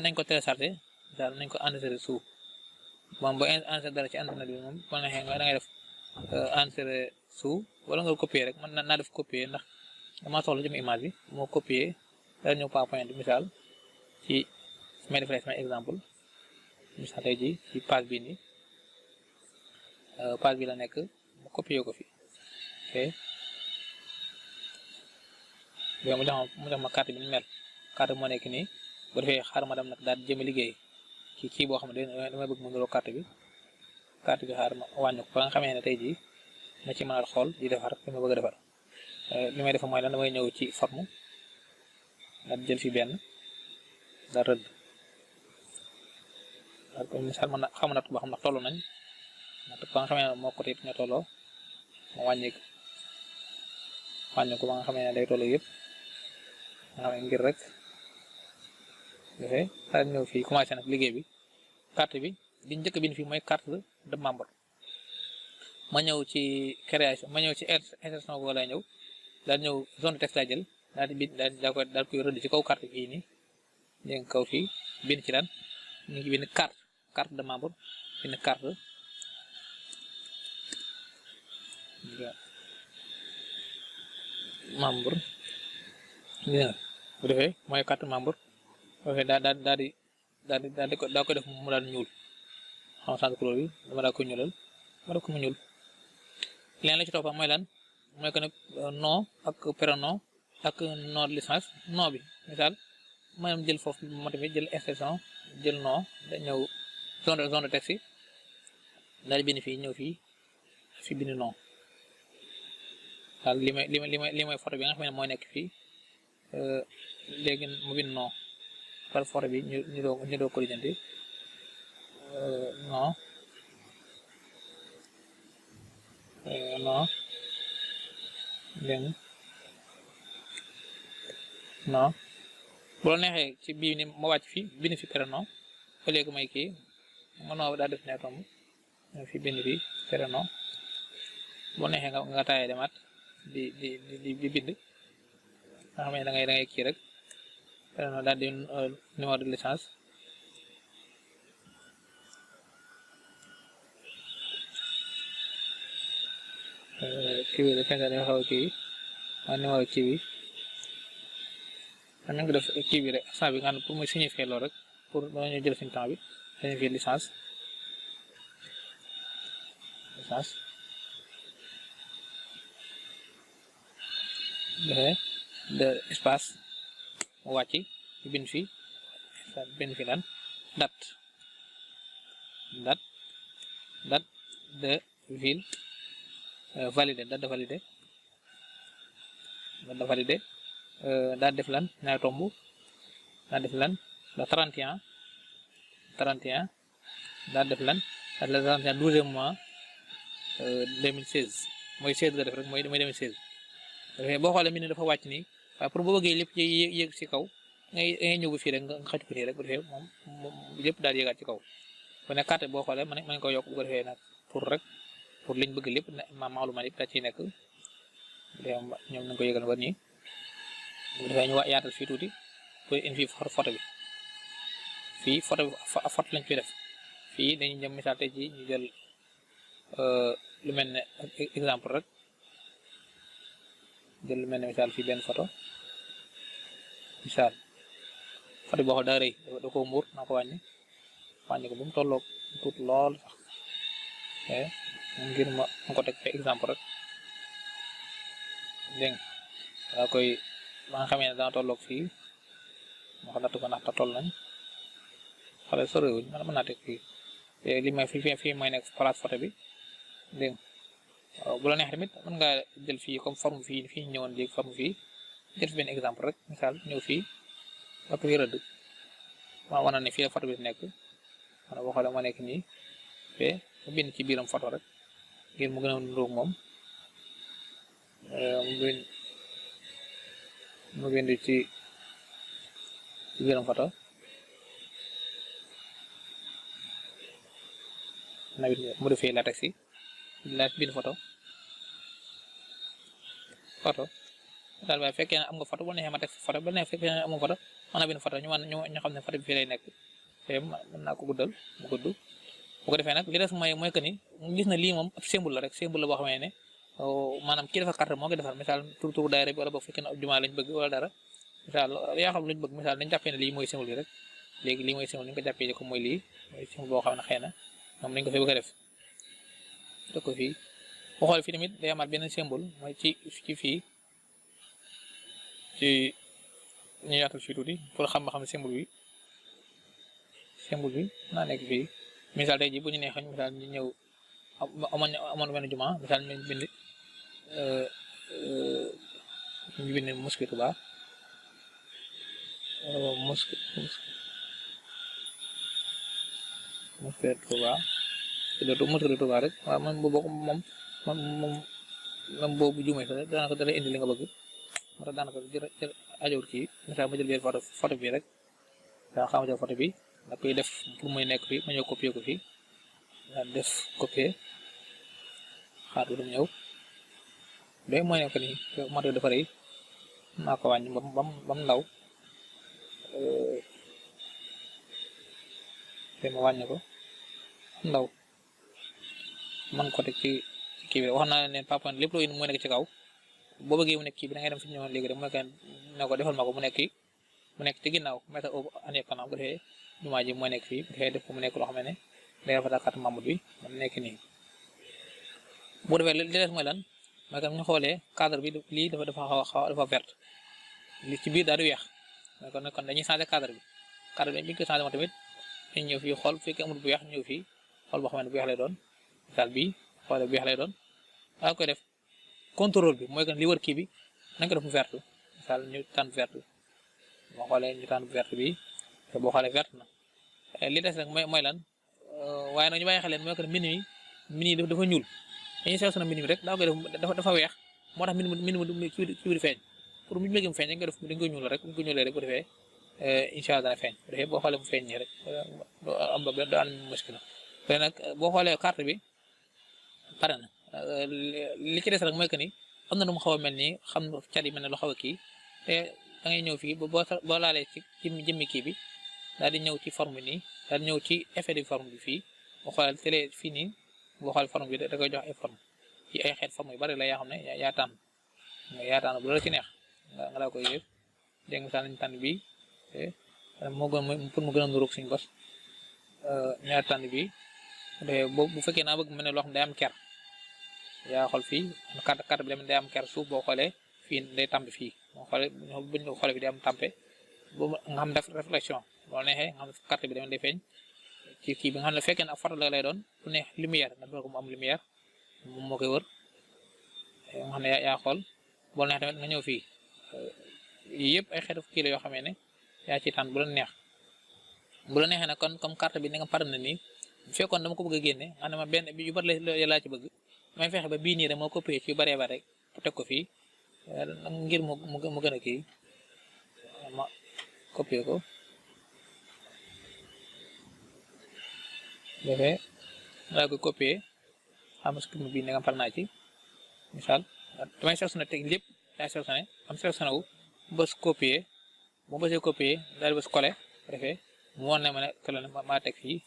nañ ko téléchargé misaal nañ ko enregistré suuf moom boo enregistré dara ci internet bi moom boo neexee da ngay def enregistré suuf wala nga copier rek man naa def copier ndax damaa soxla jëm image bi moo copier dara ñëw PowerPoint misaal ci may def sama exemple misaal tey ji ci page bii nii page bi la nekk mu copier ko fi ok mu jox ma carte bi ni mel carte bi moo nekk nii bu defee xaar ma dem nag daal di jëm liggéey ci kii boo xam ne damay bëgg mu niroo carte bi xaar ma wàññi ko ba nga xamee ne tey jii ma ci mën a xool di defar li ma bëgg a defar li may def mooy lan damay ñëw ci forme daal di jël fi benn daal rëdd daal ko misaal man xam na ba xam ndax toll nañ ba nga xamee ne moo côté yëpp ñoo tolloo ma wàññi ko ba nga xamee ne day tolloo yëpp nga xam ne ngir rek defee daal ñëw fii commencé nag liggéey bi carte bi di njëkk bind fii mooy carte de membre ma ñëw ci création ma ñëw ci insertion boo lay ñëw daal ñëw zone de texte laa jël daal di bind daal koy rëdd ci kaw carte bii nii dégg nga kaw fii bind ci lan ñu ngi bind carte de membre bind carte membre bu defee mooy carte membre bu defee daa ko def mu daal ñuul xam change couleur bi dama daa koy ñuulal ma def ko mu ñuul leen la ci toppam mooy lan mooy que nag nom ak prénom ak nom de licence nom bi misaal maanaam jël foofu moo tamit jël extension jël nom da ñëw zone de texte yi daal di bind fii ñëw fi bind nom daal li may photo bi nga xam ne mooy nekk fii léegi mu bind nom par photo bi ñu doo ko lijjanti non non dégg non bu la neexee ci bii ni ma wàcc fii bind fi prénom ba léegi may kii ma noo daa def ne tomb fi bind fi prénom bu neexee nga taayee demaat di bind nga xam ne da ngay kii rek prénom daal di numéro de licence kii bi de fenn dafa xaw a kii waa numéro kii bi am na nga def kii bi rek instant bi nga xam ne pour muy signifier loolu rek pour dañoo jël suñu temps bi signifier licence defee de espace mu wàcc bind fi lan date de ville validé date de validé daal def lan ñaari tomb daal def lan le 31 daal def lan le 31 12e mois 2016 mooy 16 nga def rek mooy 2016 dafay boo xoolee mi ne dafa wàcc nii waaye pour boo bëggee lépp yéeg ci kaw ngay ñëw ba fii rek nga xaj ko nii rek bu defee moom lépp daal yéegaat ci kaw bu ne carte boo xoolee mën ko yokk bu ko defee nag pour liñ bëgg lépp maalumaat yëpp daa ciy nekk ñoom nañ ko yëgal war nii bu defee ñu yaatal fii tuuti pour indi fii photo bi fii photo lañ fi def fii dañuy jëm misaal tey ji ñu jël lu mel ne exemple rek jël lu mel ne misaal fii benn photo misaal photo boo xam daa rëy da ko muur naa ko wàññi ko bu mu tolloog tuut lool sax ngir ma ko teg fi exemple rek dégg nga koy ba nga xamee ne dana tolloog fii ma ko natt ko ndax toll nañ xale sorewuñ man mën naa teg fii li may fii mooy nekk place photo bi dégg nga bu la neex tamit mën nga jël fii comme forme fii ñëwoon léegi forme fii jël fi benn exemple rek misaal ñëw fii ba fi rëdd ma wana ne fii la photo bi nekk man boo xoolee ma nekk nii te mu bind ci biiram photo rek ngir mu gën a nduróog moom mu bind ci biiram photo na mu defee latex yi bind photo daal waaye fekkee ne am nga photo bu neexee ma teg photo ba neex fekkee ne amoo photo mën na bind photo ñu xam ne photo bi fii lay nekk te mën naa ko guddal mu gudd bu ko defee nag li des mooy que ni gis na lii moom ab symbole la rek symbole la boo xamee ne maanaam kii defar carte moo ngi defar misaal tur daayira bi wala boog fekkee ne ab jumaa lañ bëgg wala dara misaal yaa xam luñ bëgg misaal dañ jàppee ne lii mooy symbole bi rek léegi lii mooy symbole ni nga ko jàppee ko mooy lii mooy symbole boo xam ne xëy na moom lañ ko fi bëgg a def def ko fii boo xoolee fii tamit day amaat benn symbole mooy ci fii ci ñu yaatal fii tuuti pour xam ne symbole bi naa nekk fii misaal tey ji bu ñu neexee misaal ñu ñëw amoon benn juma misaal ñu bind mosquée Touba mosquée Touba rek waaw man boobu jumee sax daanaka da lay indi li nga bëgg moo tax daanaka jël ajowul kii misaal ma jël benn photo bi rek daa xam jël photo bi da koy def pour muy nekk fii ma ñëw copier ko fii daal def copier xaar bu dum ñëw day mooy nekk nii moto dafa rëy naa ko wàññi bam ndaw te ma wàññi ko ndaw man ko teg ci kii bi wax naa leen papa lépp loo indi mooy nekk ci kaw boo bëggee mu nekk kii bi da ngay dem fi ñëwoon léegi rek mooy kan ne ko defal ma ko mu nekk ci ginnaaw mettre au en écran bu defee jumaa ji moo nekk fii bu defee def ko mu nekk loo xam ne day rafetal carte membre bi mu nekk nii bu defee li des mooy lan mooy kan ñu xoolee cadre bi lii dafa vert li ci biir daal di weex mooy kon dañuy changer cadre bi bi ñu ko changer moom tamit ñu ñëw fii xool bu fekkee amul bu weex ñëw fii xool boo xam ne bu weex lay doon misaal bii xoolee bu weex lay doon daa koy def contrôle bi mooy que li wër kii bi nañ ko def mu vert misaal ñu tànn vert boo xoolee ñu tànn vert bi te boo xoolee vert na li des nag mooy lan waaye nag ñu bàyyi xel leen mooy que mini yi dafa ñuul dañuy sew sana mini bi rek daa koy def dafa weex moo tax mini kii bi di feeñ pour mu bëgg mu feeñ dañ koy ñuul rek bu ñu ko ñuulee rek bu defee incha allah dana feeñ bu defee boo xoolee mu feeñ nii rek doo am muskila te nag boo xoolee carte bi pare na li ci des rek mooy que ni am na nu mu xaw a mel nii xam cat yi mel ne lu xaw a kii te da ngay ñëw fii boo laalee ci jëmmi kii bi daal di ñëw ci forme bi nii daal di ñëw ci effet de forme bi fii boo xoolee télé fii nii boo xoolee forme bi da koy jox ay forme ci ay xeet forme yu bari la yaa xam ne yaa tànn bu la ci neex nga daa koy def dégg nga misaal nañ tànn bii moo gën pour mu gën a nuróog suñu bos ñaar tànn bii bu fekkee naa bëgg mel ne loo xam ne day am ker yaa xool fii carte bi day am ker suuf boo xoolee fii day tàmp fii boo xoolee buñ xoolee fi day am tàmpe boobu nga xam def réflexion boo neexee nga xam carte bi day feeñ ci kii bi nga xam ne fekkee ne ak photo la lay doon lu neex lumière nga doon ko mu am lumière moom moo koy wër nga xam ne yaa xool boo neex tamit nga ñëw fii yii yëpp ay xeetu kii la yoo xamee ne yaa ci tànn bu la neexee nag kon comme carte bi ni nga pare na nii bu fekkoon dama ko bëgg a génne nga ne ma benn bi yu bari la laa ci bëgg may fexe ba bii nii rek moo copier ci yu baree ba rek teg ko fii ngir mu gën a kii ma copier ko defee daa koy copier xam nga bii ne nga pare naa ci misaal damay sélectionné teg lépp daa sélectionné am sélectionné wu bës copier bu bësee copier daal di bës coller defee mu won ne ma ne kële maa teg fii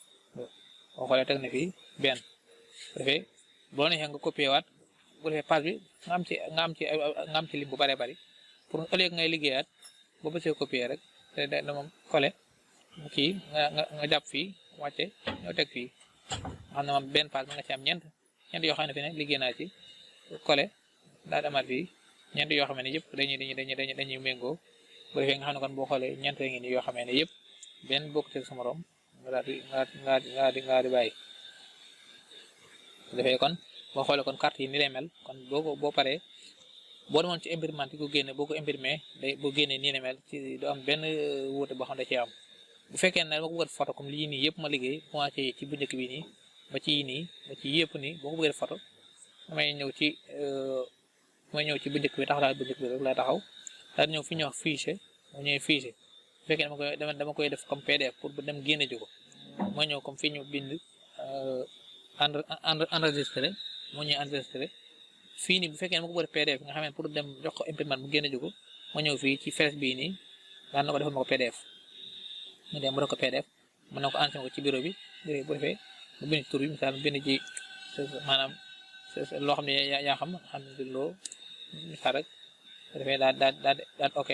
boo xoolee teg na fii benn defee boo neexee nga copier waat bu defee page bi nga am ci lim bu bëree bëri pour ëllëg ngay liggéeyaat boo bësee copier rek te da moom coller mu kii nga jàpp fii wàcce ñoo teg fii nga xam ne moom benn page ma nga ci am ñeent yoo xam ne fi ne liggéey naa ci coller daal di amaat fii ñeent yoo xam ne yëpp dañuy méngoo bu defee nga xam ne kon boo xoolee ñeent ngi nii yoo xam ne yëpp benn bokk ci sa morom nga daal di bàyyi bu defee kon boo xoolee kon carte yi ni lay mel kon boo paree boo demoon ci imprimante ko génne boo ko imprimé boo génnee nii lay mel ci du am benn wuute boo xam ne da cee am bu fekkee ne dama ko bëgg a photo comme lii nii yëpp ma liggéey commencé ci bu njëkk bi nii ba ci nii ba ci yëpp nii boo ko bëggee def photo damay ñëw ci bu njëkk bi taxaw bu njëkk bi rek lay taxaw daal ñëw fi ñuy wax fichier mu ñëwee fichier bu fekkee dama koy def comme PDF pour ba dem génne ji ko ma ñëw comme fii ñu bind enregistré moo ñëw enregistré fii nii bu fekkee dama ko bëgg PDF nga xam ne pour dem jox ko imprimante mu génne ji ko ma ñëw fii ci flèche bii nii daan na ko defal ma ko PDF mu dem mu def ko PDF mën na ko enregistré ko ci bureau bi bu defee mu bind tur bi misaal mu bind ci maanaam loo xam ne yaa xam ne loo misaal rek bu defee daal ok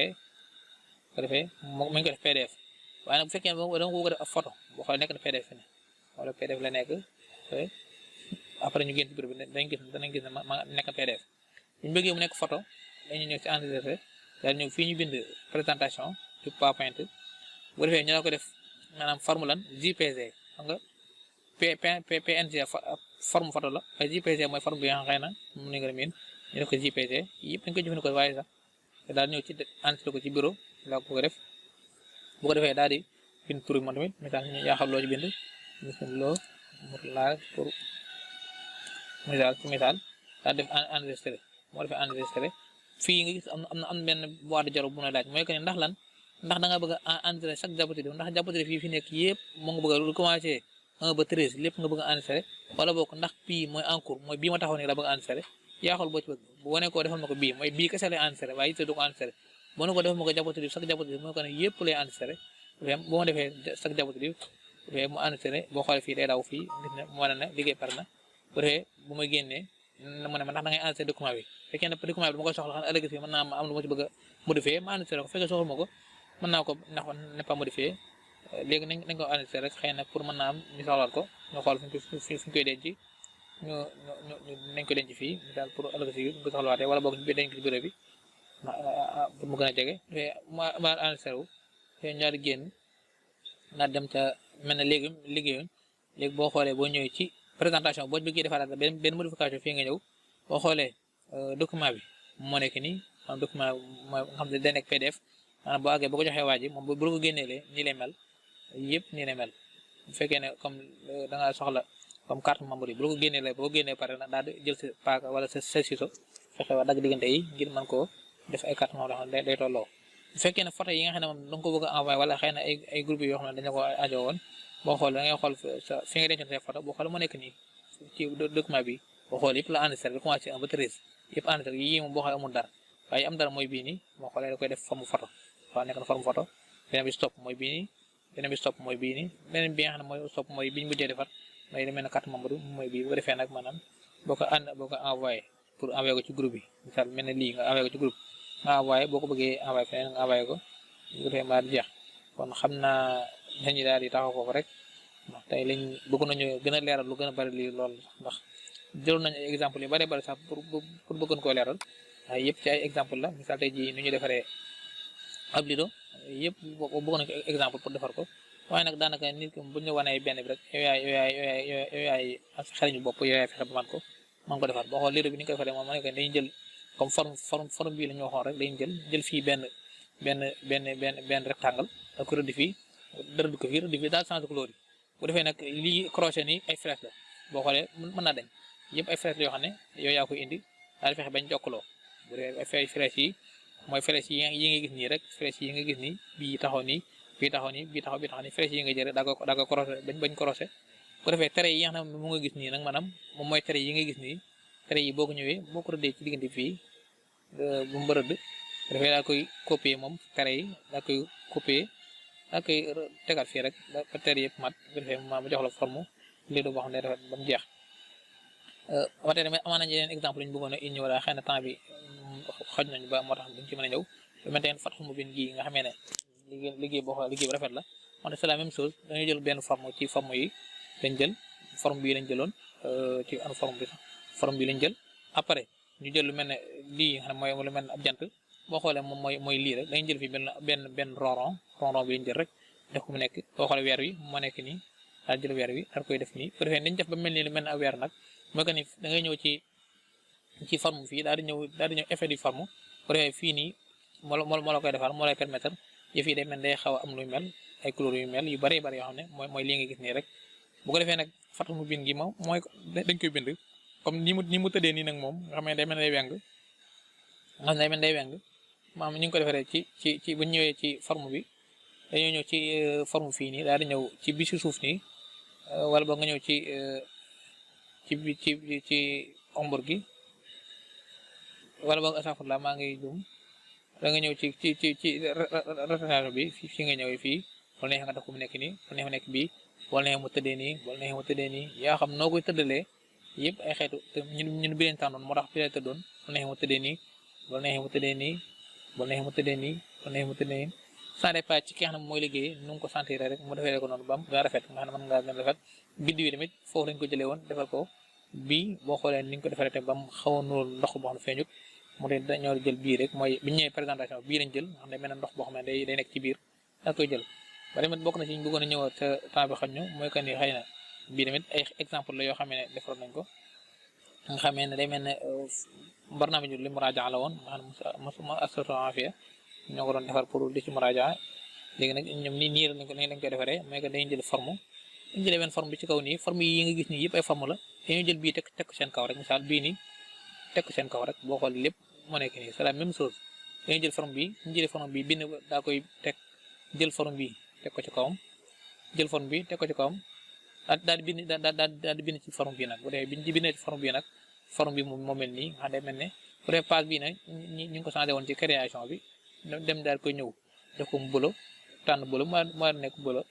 bu defee mu ngi ko def PDF waaye nag bu fekkee dama ko bëgg a def ab photo boo xoolee nekk na PDF fi ne wala PDF la nekk après ñu génn ci bureau bi danañ gis ne ma nekk na PDF bu ñu bëggee mu nekk photo dañuy ñëw ci enregistré daal ñëw fii ñu bind présentation du PowerPoint bu defee ñu la ko def maanaam forme lan JPG xam nga PNG forme photo la waaye JPG mooy forme bi nga xam na mu ne nga miin ñu def ko JPG yëpp dañ koy jëfandikoo waaye sax daal ñëw ci enregistré ko ci bureau la ko def bu ko defee daal di bind tur bi moom tamit misaal yaa xam loo ci bind loo mu laal pour misaal daal def enregistré moo defee enregistré fii nga gis am na benn boîte de jaro bu na laaj mooy que ne ndax lan ndax da nga bëgg a enregistré chaque diapositive ndax diapositive fi nekk yëpp moo nga bëgg a lu commencé 1 ba 13 lépp nga bëgg a enregistré wala bokk ndax bii mooy en cours mooy bii ma taxaw nii la bëgg a enregistré yaa xool boo ci bëgg bu wane ko defal ma ko bii mooy bii kese lay enregistré waaye it du ko enregistré boo ne ko defal ma ko diapositive chaque diapositive mooy que ne yëpp lay enregistré bu ma defee chaque diapositive mu enregistré boo xoolee fii day daw fii gis ne mu wane ne liggéey pare na bu defee bu ma génnee mu ne ma ndax da ngay enregistré document bi fekkee ne document bi dama koy soxla xam ne ëllëg si mën naa am lu ma ci bëgg a modifier ma enregistré ko fekkee soxla ma ko mën naa ko ndax ne pas modifier léegi nañ ko enregistré rek xëy na pour mën naa am ñu soxlaat ko ñu xool fu ñu koy denc ñu nañ ko denc fii daal pour ëllëg si bu soxlawaatee wala boog ñu denc ko ci bureau bi pour mu gën a jege ma enregistré wu ñaari génn naa dem ca mel ne léegi liggéeyuñ léegi boo xoolee boo ñëwee ci présentation boo bëggee defaraat benn modification fii nga ñëw boo xoolee document bi moo nekk nii maanaam document mooy nga xam ne day nekk PDF maanaam boo àggee boo ko joxee waa ji moom bu la ko génneelee nii lay mel yëpp nii lay mel bu fekkee ne comme da ngaa soxla comme carte membre yi bu la ko génneelee boo ko génnee pare nag daal di jël sa paaka wala sa ciseau fexe waa dagg diggante yi ngir mën koo def ay carte membre yoo xam ne day tolloo bu fekkee ne photo yi nga xam ne moom da nga ko bëgg a envoyé wala xëy na ay groupe yoo xam ne dañu ko ajo woon boo xool da ngay xool fi nga dencoon say photo boo xool moo nekk nii ci document bi boo xool yëpp la enregistré da commencé 1 ba 13 yëpp enregistré yii moom boo xoolee amul dara waaye am dara mooy bii nii boo xoolee da koy def forme photo waaw nekk na forme photo beneen bi stop mooy bii nii beneen bi stop mooy bii nii beneen bi nga xam ne mooy stop mooy biñu mujjee defar mooy demee na carte membre mooy bii bu ko defee nag maanaam boo ko envoyé pour envoyé ko ci groupe bi misaal mel ne lii nga envoyé ko ci groupe nga envoyé boo ko bëggee envoyé feneen nga envoyé ko bu ko defee maa jeex kon xam naa dañuy daal di taxaw foofu rek ndax tey lañ bëgg nañu gën a leeral lu gën a bari lii lool ndax jëloon nañu ay exemple yu bari bari sax pour bëggoon koo leeral waaye yëpp ci ay exemple la misaal tey jii nu ñu defaree ab lido yëpp bëggoon nañu ko exemple pour defar ko waaye nag daanaka nit ki buñ la wanee benn bi rek yow yaay ak xariñu bopp yow yaay fexe ba man ko defar boo xool lido bi ni ñu ko defaree moom ma ne ko dañuy jël comme forme bii la ñu waxoon rek dañuy jël fii benn rectangle ak ko rëdd fii rëdd ko fii daal change couleur yi bu defee nag lii crochet nii ay flèche la boo xoolee mën naa dañ yëpp ay flèche la yoo xam ne yow yaa koy indi daal fexe bañ jokkaloo bu defee ay flèche yi mooy flèche yi nga gis nii rek flèche yi nga gis nii bii taxaw nii bii taxaw nii bii taxaw nii flèche yi nga jël daa ko crochet bañ crochet bu defee tere yi nga xam ne mu nga gis nii nag maanaam moom mooy tere yi nga gis nii tere yi boo ko ñëwee boo ko rëddee ci diggante fii bu mu rëdd bu defee daa koy copier moom tere yi daa koy copier daa koy tegaat fii rek ba tere yëpp mat bu defee mu jox la forme lii boo xam ne dafa ba mu jeex wante tamit amaan nañu yeneen exemple ñu bëggoon a indi wala xëy na temps bi xoj nañu ba moo tax duñ ci mën a ñëw lu mel ne Fathul Mubin gii nga xamee ne liggéey boo xam liggéey bu rafet la wante c'est la même chose dañuy jël benn forme ci forme yi lañ jël forme bii lañ jëloon ci an forme bi sax forme bi lañ jël après ñu jël lu mel ne lii nga xam ne mooy lu mel ne ab jant boo xoolee moom mooy lii rek dañuy jël fi benn ronron bi lañ jël rek def ko mu nekk boo xoolee weer wi moo nekk nii daal jël weer wi daal koy def nii bu defee dañ def ba mel ni lu mel ne ab weer nag mooy que ni da ngay ñëw ci forme fii daal di ñëw effet du forme bu defee fii nii moo la koy defar moo lay permettre yëf yi day mel day xaw a am luy mel ay couleurs yu mel yu bari bari yoo xam ne mooy lii nga gis nii rek bu ko defee nag Fathul Mubin gi moom mooy dañ koy bind comme ni mu tëddee nii nag moom nga xam ne day mel day weng maanaam ñu ngi ko defaree ci bu ñëwee ci forme bi dañoo ñëw ci forme fii nii daal di ñëw ci bi si suuf nii wala ba nga ñëw ci ombre gi wala boog astafurlah maa ngi jum da nga ñëw ci rotation bi fii nga ñëwee fii wala neex nga def ko mu nekk nii wala neex mu nekk bii wala neex mu tëddee nii wala neex mu tëddee nii yaa xam noo koy tëddalee yëpp ay xeetu te ñun bi leen tànnoon moo tax bi leen tëddoon wala neex mu tëddee nii wala neex mu tëddee nii wala neex mu tëddee nii wala neex mu tëddee nii ça dépend ci ki nga xam ne mooy liggéey nu mu ko sentir rek mu defee ko noonu bam nga rafet nga xam ne mën ngaa gën rafet biddiw yi tamit foofu lañ ko jëlee woon defal ko bii boo xoolee ni ñu ko defaree tamit ba mu xaw a nuróol ndox boo xam ne feeñut mu ne dañoo jël bii rek mooy bi ñu ñëwee présentation bii lañ jël nga xam ne mel na ndox boo xam ne day nekk ci biir da koy jël ba tamit bokk na ci ñu bëggoon a ñëwaat te temps bi xañ ñu mooy que ni xëy na bii tamit ay exemple la yoo xam ne defaroon nañ ko nga xamee ne day mel ne barnaamiju li muraaja la woon nga xam ne ma assurance afia ñoo ko doon defar pour di ci muraaja léegi nag ñoom nii lañ koy defaree mooy que dañuy jël forme dañu jëlee benn forme bi ci kaw nii forme yi nga gis nii yëpp ay forme la dañuy jël bii teg ko seen kaw rek misaal bii nii teg ko seen kaw rek boo xool lépp moo nekk nii c'est la même chose dañuy jël forme bi ñu jëlee forme bi bind daa koy teg jël forme bi teg ko ci kawam jël forme bi teg ko ci kawam daal di bind ci forme bi nag bu dee biñ ci bindee ci forme bi nag forme bi moo mel nii nga xam day mel ne bu dee page bii nag ñu ngi ko changé woon ci création bi dem daal koy ñëw def ko mu bëlo tànn bëlo mu nekk bëlo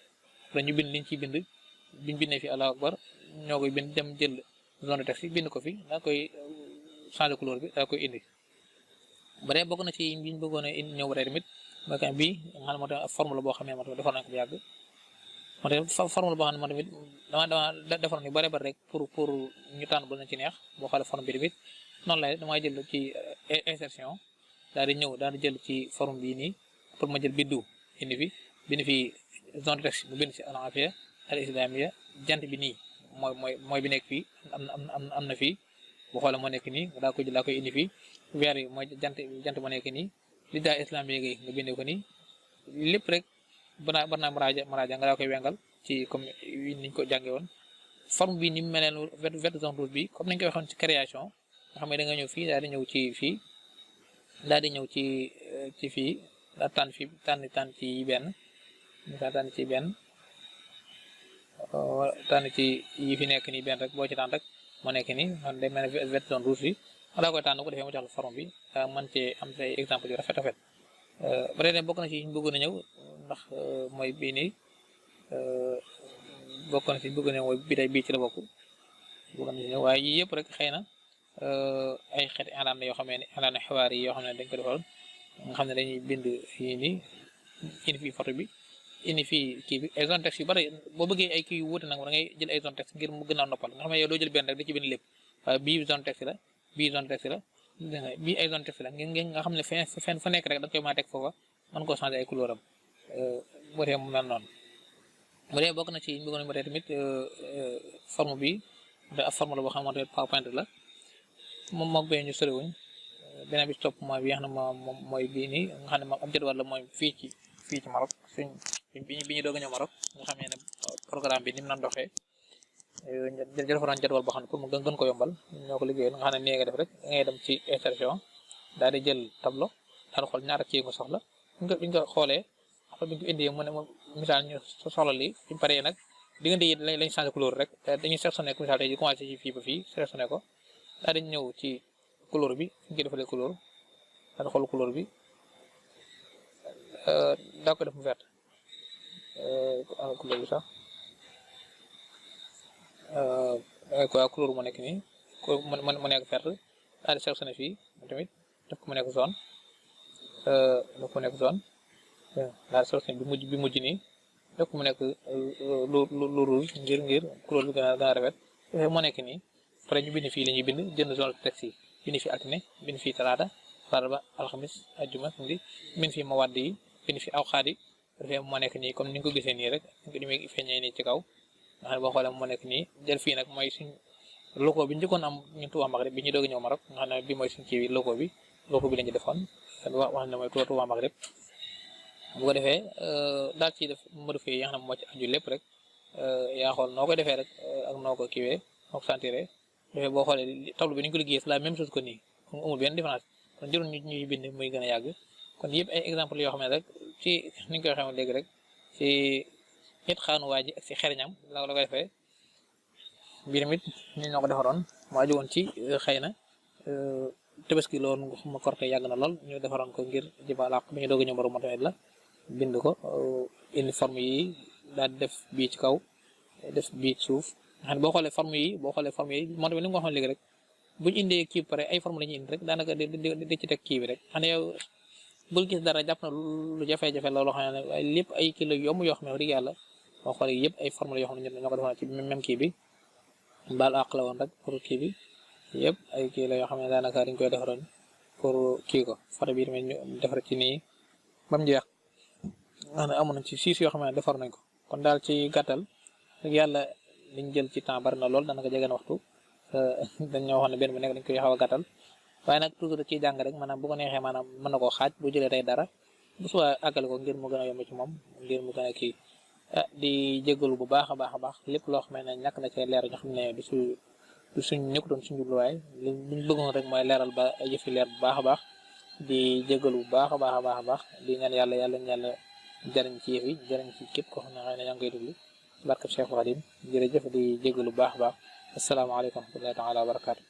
ñu bind liñ ciy biñ bindee fi Allahu akbar ñoo koy bind dem jël zone de texte bind ko fi daa koy changer couleur bi daa koy indi ba tey bokk na ci biñ bëggoon a indi ñëw ba tey tamit mooy que bii nga xam ne moo tax formule boo xam ne moo tamit defar nañ ko bu yàgg moo tax formule boo xam ne moo tamit dama defar ni bari rek pour ñu tànn bu na ci neex boo xoolee forme bi tamit noonu lay damay jël ci insertion daal di ñëw daal di jël ci forme bii nii pour ma jël biddu indi fi bind fi zone de texte mu bind ci al-afiya al-islamiyya jant bi nii mooy bi nekk fii am na fii boo xoolee moo nekk nii daa koy jël daa koy indi fii weer yi mooy jant moo nekk nii li daa islamiyya gi nga bindee ko nii lépp rek banaa maraaja nga daa koy wengal ci comme niñ ko jàngee woon forme bi ni mu mel ne vert zone rouge bi comme nañ koy waxoon ci création nga xam ne da nga ñëw fii daal di ñëw ci fii daal di ñëw ci fii daa tànn fii tànn ci benn tànn ci benn tànn ci yi fi nekk nii benn rek boo ci tànn rek moo nekk nii man day mel ne vert zone rouge bi nga daa koy tànn ko defee mu jox la forme bi man cee am say exemple yu rafet ba tey bokk na ci ñu bëggoon a ñëw ndax mooy bii nii bokk na ci bëgg na mooy bii ci la bokk bëgg na ci ñëw waaye yii yëpp rek xëy na ay xeeti alaan la yoo xam ne alaan xibaar yi yoo xam ne dañ ko defoon nga xam ne dañuy bind yii nii indi fii photo bi indi fii kii bi ay zone texte yu bari boo bëggee ay kii yu wuute nag da ngay jël ay zone texte ngir mu gën a noppal nga xam ne yow doo jël benn rek da ci bind lépp waaye bii zone texte la bii zone texte la bii ay zone texte la ngeen nga xam ne fenn fa nekk rek da nga koy mën a teg foofa mën koo changer ay couleur am boo tee mu mel noonu bu dee bokk na ci ñu bëggoon ba tey tamit forme bi ab forme la boo xam ne tamit PowerPoint la moom moog bee ñu soriwuñ beneen bi ci topp mooy bi nga xam ne moom mooy bii nii nga xam ne moom ab jadwal la mooy fii ci Maroc bi ñu doog a ñëw Maroc nga xam ne programme bi ni mu naan doxee defaroon jadwal boo xam ne pour mu gën ko yombal ñoo ko liggéeyal nga xam ne nii nga def rek ngay dem ci insertion daal di jël tableau daal di xool ñaata kii nga soxla biñ ko xoolee après biñ ko indee mu ne misaal ñu soxla lii biñ paree nag diggante yi lañ changé couleur rek dañuy sélectionné misaal tey ji commencé ci fii ba fii sélectionné ko daal di ñëw ci couleur bi fi ñu koy defalee couleur daal di xool couleur bi daa ko def mu vert couleur bi sax quoi couleur mu nekk nii mu nekk vert daal di sélectionné fii tamit def ko mu nekk zone daal di sélectionné bi mujj nii def ko mu nekk lu rouge ngir couleur bi gën a rafet moo nekk nii après ñu bind fii la ñuy bind jënd zone texte yi bind fii altine bind fii talaata ba alxamis ajjuma samedi bind fii mawadd yi bind fii aw xaat yi dafay moo nekk nii comme ni nga ko gisee nii rek ni muy feeñee nii ci kaw nga xam ne boo xoolee moo nekk nii jël fii nag mooy suñ logo bi njëkkoon am ñun Touba Maghreb bi ñu doog a ñëw Maroc nga xam ne bii mooy suñ kii bi logo bi lañu defoon wax ne mooy Touba Maghreb bu ko defee daal ci def modifié yi nga xam ne moo ci aju lépp rek yaa xool noo ko defee rek ak noo ko kiiwee noo ko sentiree defee boo xoolee tableau bi ni ñu ko liggéeyee c'est la même chose que nii amul benn différence kon jëroon ñuy bind muy gën a yàgg kon yëpp ay exemple yoo xam ne rek ci ni ñu koy xamee léegi rek ci it xaanuwaay ji ak si xereñam la ko defee bii tamit ni ñoo ko defaroon mu aju woon ci xëy na tabaski loolu ma korte yàgg na lool ñu defaroon ko ngir jëfalaq bi ñu doog a ñëw moo tamit la bind ko indi forme yi daal di def bii ci kaw def bii ci suuf nga xam ne boo xoolee forme yi moo tamit ni nga ko waxoon léegi rek buñu indee kii pare ay forme la ñuy indi rek daanaka di ci teg kii bi rek xam ne yow bul gis dara jàpp na lu jafe-jafe la loo xam ne waaye lépp ay kii la yomb yoo xam ne wax dëgg yàlla boo xoolee yëpp ay forme la yoo xam ne ñoo ko defoon ci même kii bi baal àq la woon rek pour kii bi yëpp ay kii la yoo xam ne daanaka dañ koy defaroon pour kii ko photo bi tamit ñu defar ci nii ba mu jeex nga xam ne amoon nañ ci 6 yoo xam ne defar nañ ko kon daal ci gàttal rek yàlla liñ jël ci temps bari na lool daanaka jege na waxtu dañ ñoo waxoon ne benn bu nekk dañ koy xaw a gàttal waaye nag toujours ciy jàng rek maanaam bu ko neexee maanaam mën na koo xaaj bu jëlee tey dara bu suba àggale ko ngir mu gën a yomb ci moom ngir mu gën a kii di jégalu bu baax a baax lépp loo xam ne ñàkk na cee leer ñu xam ne du suñ nekkutoon suñ jubluwaay liñ bëggoon rek mooy leeral ba yëfi leer bu baax a baax di jégalu bu baax a baax di ñaan yàlla jariñ ci yëf yi jariñ ci képp koo xam ne xëy na yaa ngi koy déglu barke Cheikh Khadim jërëjëf di jégalu bu baax a baax asalaamaaleykum wa rahmatullahi taala wa barakaatu